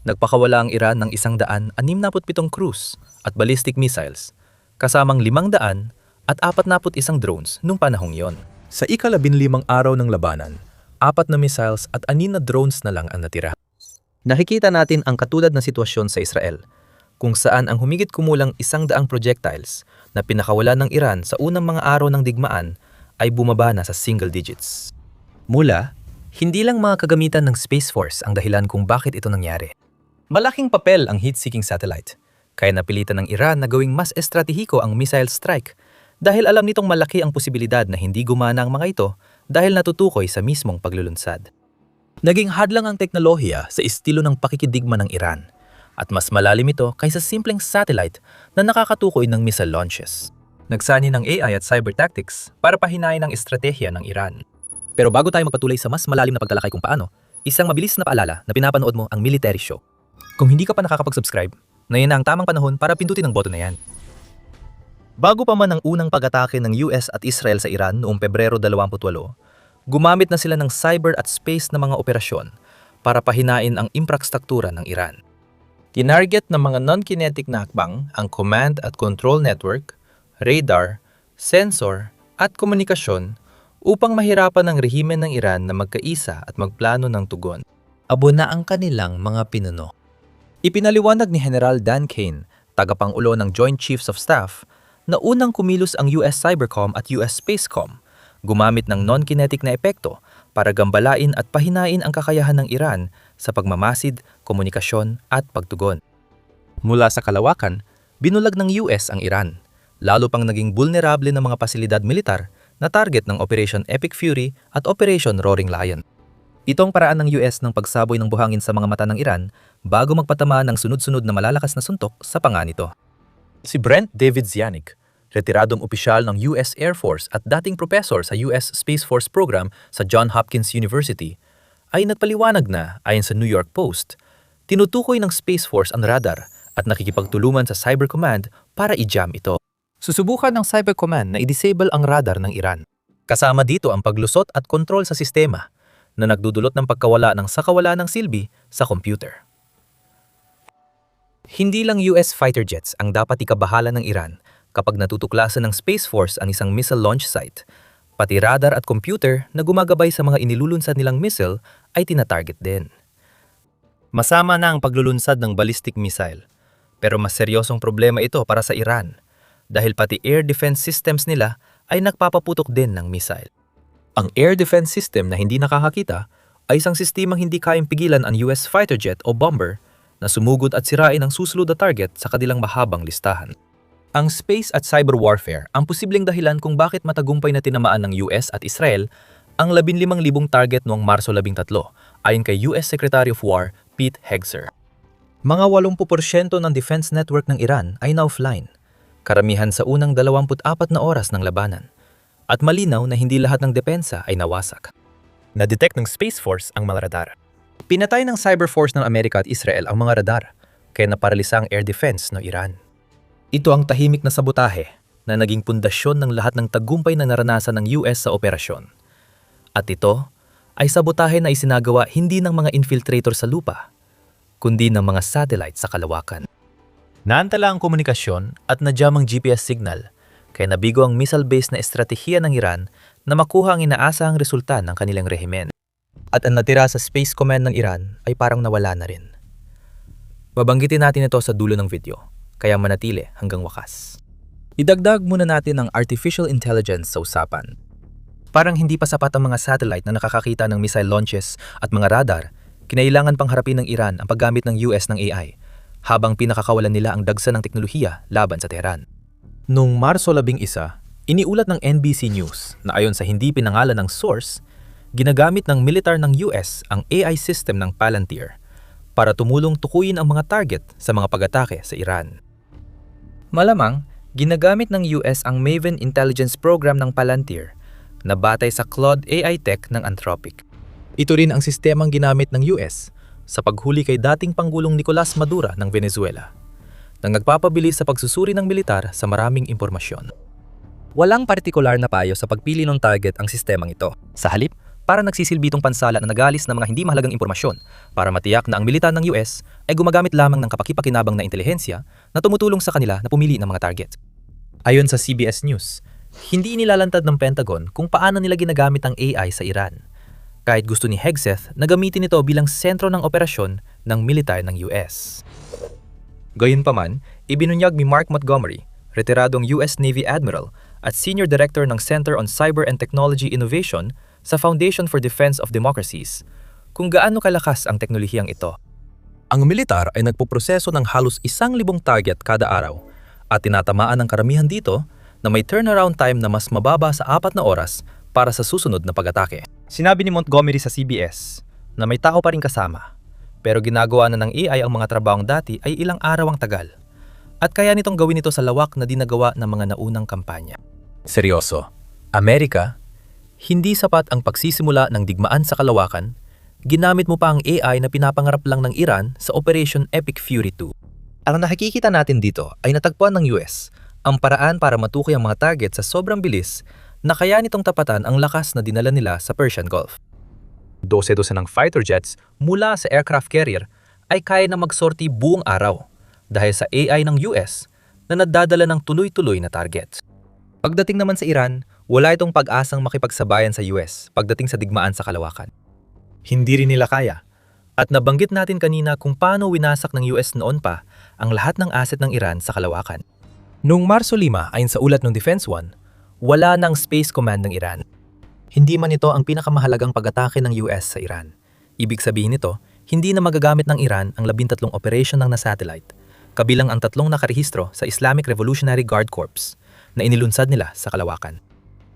nagpakawala ang Iran ng 167 cruise at ballistic missiles, kasamang 500 at 41 drones nung panahong yon. Sa ika-15 araw ng labanan, 4 na missiles at 6 na drones na lang ang natira. Nakikita natin ang katulad na sitwasyon sa Israel, kung saan ang humigit kumulang 100 projectiles na pinakawalan ng Iran sa unang mga araw ng digmaan ay bumaba na sa single digits. Mula, hindi lang mga kagamitan ng Space Force ang dahilan kung bakit ito nangyari. Malaking papel ang heat-seeking satellite, kaya napilitan ng Iran na gawing mas estratehiko ang missile strike dahil alam nitong malaki ang posibilidad na hindi gumana ang mga ito dahil natutukoy sa mismong paglulunsad. Naging hadlang ang teknolohiya sa estilo ng pakikidigma ng Iran at mas malalim ito kaysa simpleng satellite na nakakatukoy ng missile launches. Nagsani ng AI at cyber tactics para pahinain ang estratehiya ng Iran. Pero bago tayo magpatuloy sa mas malalim na pagtalakay kung paano, isang mabilis na paalala na pinapanood mo ang Military Show. Kung hindi ka pa nakakapag-subscribe, na yan na ang tamang panahon para pindutin ang button na yan. Bago pa man ang unang pag-atake ng US at Israel sa Iran noong Pebrero 28, gumamit na sila ng cyber at space na mga operasyon para pahinain ang infrastruktura ng Iran. Tinarget ng mga non-kinetic na hakbang ang command at control network, radar, sensor, at komunikasyon upang mahirapan ang rehimen ng Iran na magkaisa at magplano ng tugon. Abo na ang kanilang mga pinuno. Ipinaliwanag ni General Dan Kane, tagapangulo ng Joint Chiefs of Staff, na unang kumilos ang US Cybercom at US Spacecom, gumamit ng non-kinetic na epekto para gambalain at pahinain ang kakayahan ng Iran sa pagmamasid, komunikasyon at pagtugon. Mula sa kalawakan, binulag ng US ang Iran, lalo pang naging vulnerable ng mga pasilidad militar na target ng Operation Epic Fury at Operation Roaring Lion. Itong paraan ng US ng pagsaboy ng buhangin sa mga mata ng Iran bago magpatama ng sunod-sunod na malalakas na suntok sa panga nito. Si Brent David Zianik, retiradong opisyal ng US Air Force at dating professor sa US Space Force program sa Johns Hopkins University, ay nagpaliwanag na, ayon sa New York Post, tinutukoy ng Space Force ang radar at nakikipagtulungan sa Cyber Command para i-jam ito. Susubukan ng Cyber Command na i-disable ang radar ng Iran. Kasama dito ang paglusot at kontrol sa sistema na nagdudulot ng pagkawala ng sakawala ng silbi sa computer. Hindi lang US fighter jets ang dapat ikabahala ng Iran kapag natutuklasan ng Space Force ang isang missile launch site. Pati radar at computer na gumagabay sa mga inilulunsad nilang missile ay tinatarget din. Masama na ang paglulunsad ng ballistic missile, pero mas seryosong problema ito para sa Iran dahil pati air defense systems nila ay nagpapaputok din ng missile. Ang air defense system na hindi nakakakita ay isang sistemang hindi kayang pigilan ang US fighter jet o bomber na sumugod at sirain ang susunod na target sa kanilang mahabang listahan. Ang space at cyber warfare ang posibleng dahilan kung bakit matagumpay na tinamaan ng US at Israel ang 15,000 target noong Marso 13 ayon kay US Secretary of War Pete Hegseth. Mga 80% ng defense network ng Iran ay na offline, karamihan sa unang 24 na oras ng labanan. At malinaw na hindi lahat ng depensa ay nawasak. Na-detect ng Space Force ang mga radar. Pinatay ng Cyber Force ng Amerika at Israel ang mga radar, kaya naparalisa ang air defense ng Iran. Ito ang tahimik na sabotahe na naging pundasyon ng lahat ng tagumpay na naranasan ng US sa operasyon. At ito ay sabotahe na isinagawa hindi ng mga infiltrator sa lupa, kundi ng mga satellite sa kalawakan. Naantala ang komunikasyon at nadyam ang GPS signal, kaya nabigo ang missile-based na estratehiya ng Iran na makuha ang inaasahang resulta ng kanilang rehimen. At ang natira sa Space Command ng Iran ay parang nawala na rin. Babanggitin natin ito sa dulo ng video, kaya manatili hanggang wakas. Idagdag muna natin ang artificial intelligence sa usapan. Parang hindi pa sapat ang mga satellite na nakakakita ng missile launches at mga radar, kinailangan pang harapin ng Iran ang paggamit ng US ng AI, habang pinakakawalan nila ang dagsa ng teknolohiya laban sa Tehran. Noong Marso 11, iniulat ng NBC News na ayon sa hindi pinangalan ng source, ginagamit ng militar ng US ang AI system ng Palantir para tumulong tukuyin ang mga target sa mga pag-atake sa Iran. Malamang, ginagamit ng US ang Maven Intelligence Program ng Palantir na batay sa Claude AI Tech ng Anthropic. Ito rin ang sistemang ginamit ng US sa paghuli kay dating Pangulong Nicolas Maduro ng Venezuela, na nagpapabilis sa pagsusuri ng militar sa maraming impormasyon. Walang partikular na payo sa pagpili ng target ang sistemang ito. Sa halip, parang nagsisilbi itong pansala na nagalis ng mga hindi mahalagang impormasyon para matiyak na ang militar ng US ay gumagamit lamang ng kapakipakinabang na intelihensya na tumutulong sa kanila na pumili ng mga target. Ayon sa CBS News, hindi inilalantad ng Pentagon kung paano nila ginagamit ang AI sa Iran, kahit gusto ni Hegseth na gamitin ito bilang sentro ng operasyon ng militar ng US. Gayunpaman, ibinunyag ni Mark Montgomery, retiradong US Navy Admiral at Senior Director ng Center on Cyber and Technology Innovation sa Foundation for Defense of Democracies, kung gaano kalakas ang teknolohiyang ito. Ang militar ay nagpoproseso ng halos 1,000 target kada araw at tinatamaan ng karamihan dito na may turnaround time na mas mababa sa 4 na oras para sa susunod na pag-atake. Sinabi ni Montgomery sa CBS na may tao pa rin kasama, pero ginagawa na ng AI ang mga trabahong dati ay ilang araw ang tagal. At kaya nitong gawin ito sa lawak na dinagawa ng mga naunang kampanya. Seryoso, Amerika, hindi sapat ang pagsisimula ng digmaan sa kalawakan, ginamit mo pa ang AI na pinapangarap lang ng Iran sa Operation Epic Fury 2. Ang nakikita natin dito ay natagpuan ng US ang paraan para matukoy ang mga target sa sobrang bilis na kaya nitong tapatan ang lakas na dinala nila sa Persian Gulf. 12 ng fighter jets mula sa aircraft carrier ay kaya na magsorti buong araw dahil sa AI ng US na nadadala ng tuloy-tuloy na target. Pagdating naman sa Iran, wala itong pag-asang makipagsabayan sa US pagdating sa digmaan sa kalawakan. Hindi rin nila kaya. At nabanggit natin kanina kung paano winasak ng US noon pa ang lahat ng asset ng Iran sa kalawakan. Noong Marso 5, ayon sa ulat ng Defense One, wala ng Space Command ng Iran. Hindi man ito ang pinakamahalagang pag-atake ng US sa Iran. Ibig sabihin nito, hindi na magagamit ng Iran ang 13 operation ng na-satellite, kabilang ang 3 nakarehistro sa Islamic Revolutionary Guard Corps na inilunsad nila sa kalawakan.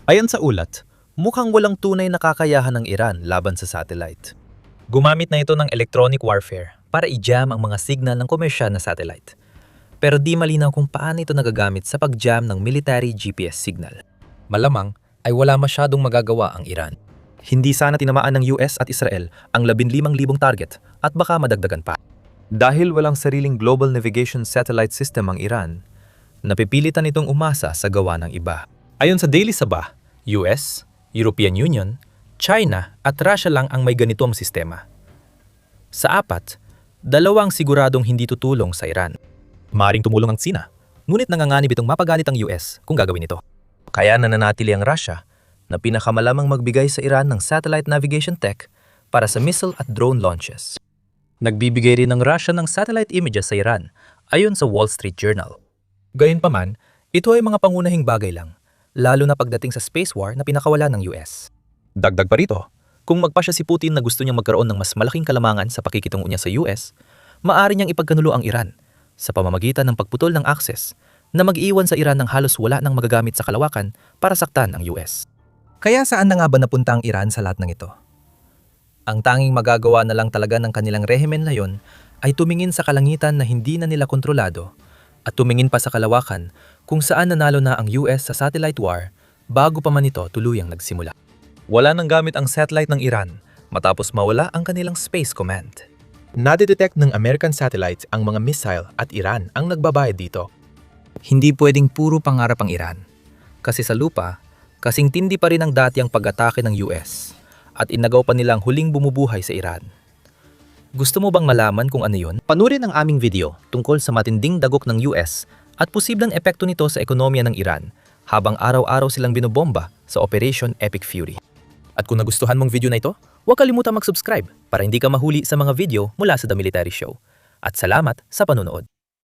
Ayon sa ulat, mukhang walang tunay na kakayahan ng Iran laban sa satellite. Gumamit na ito ng electronic warfare para i-jam ang mga signal ng komersyal na satellite. Pero di malinaw kung paano ito nagagamit sa pag-jam ng military GPS signal. Malamang ay wala masyadong magagawa ang Iran. Hindi sana tinamaan ng US at Israel ang 15,000 target at baka madagdagan pa. Dahil walang sariling global navigation satellite system ang Iran, napipilitan itong umasa sa gawa ng iba. Ayon sa Daily Sabah, US, European Union, China at Russia lang ang may ganitong sistema. Sa 4, 2 siguradong hindi tutulong sa Iran. Maaring tumulong ang Sina, ngunit nanganganib itong mapaganit ang US kung gagawin ito. Kaya nananatili ang Russia na pinakamalamang magbigay sa Iran ng satellite navigation tech para sa missile at drone launches. Nagbibigay rin ng Russia ng satellite images sa Iran ayon sa Wall Street Journal. Gayunpaman, ito ay mga pangunahing bagay lang, lalo na pagdating sa space war na pinakawala ng US. Dagdag pa rito, kung magpasya si Putin na gusto niyang magkaroon ng mas malaking kalamangan sa pakikitungo niya sa US, maaari niyang ipagkanulo ang Iran sa pamamagitan ng pagputol ng access na mag-iwan sa Iran ng halos wala nang magagamit sa kalawakan para saktan ang US. Kaya saan na nga ba napunta ang Iran sa lahat ng ito? Ang tanging magagawa na lang talaga ng kanilang rehimen na yon ay tumingin sa kalangitan na hindi na nila kontrolado at tumingin pa sa kalawakan kung saan nanalo na ang US sa satellite war bago pa man ito tuluyang nagsimula. Wala nang gamit ang satellite ng Iran matapos mawala ang kanilang space command. Nadidetect ng American satellites ang mga missile at Iran ang nagbabayad dito. Hindi pwedeng puro pangarap ang Iran. Kasi sa lupa, kasing tindi pa rin ang dati ang pag-atake ng US at inagaw pa nilang huling bumubuhay sa Iran. Gusto mo bang malaman kung ano yun? Panurin ang aming video tungkol sa matinding dagok ng US at posibleng epekto nito sa ekonomiya ng Iran habang araw-araw silang binobomba sa Operation Epic Fury. At kung nagustuhan mong video na ito, huwag kalimutang mag-subscribe para hindi ka mahuli sa mga video mula sa The Military Show. At salamat sa panonood.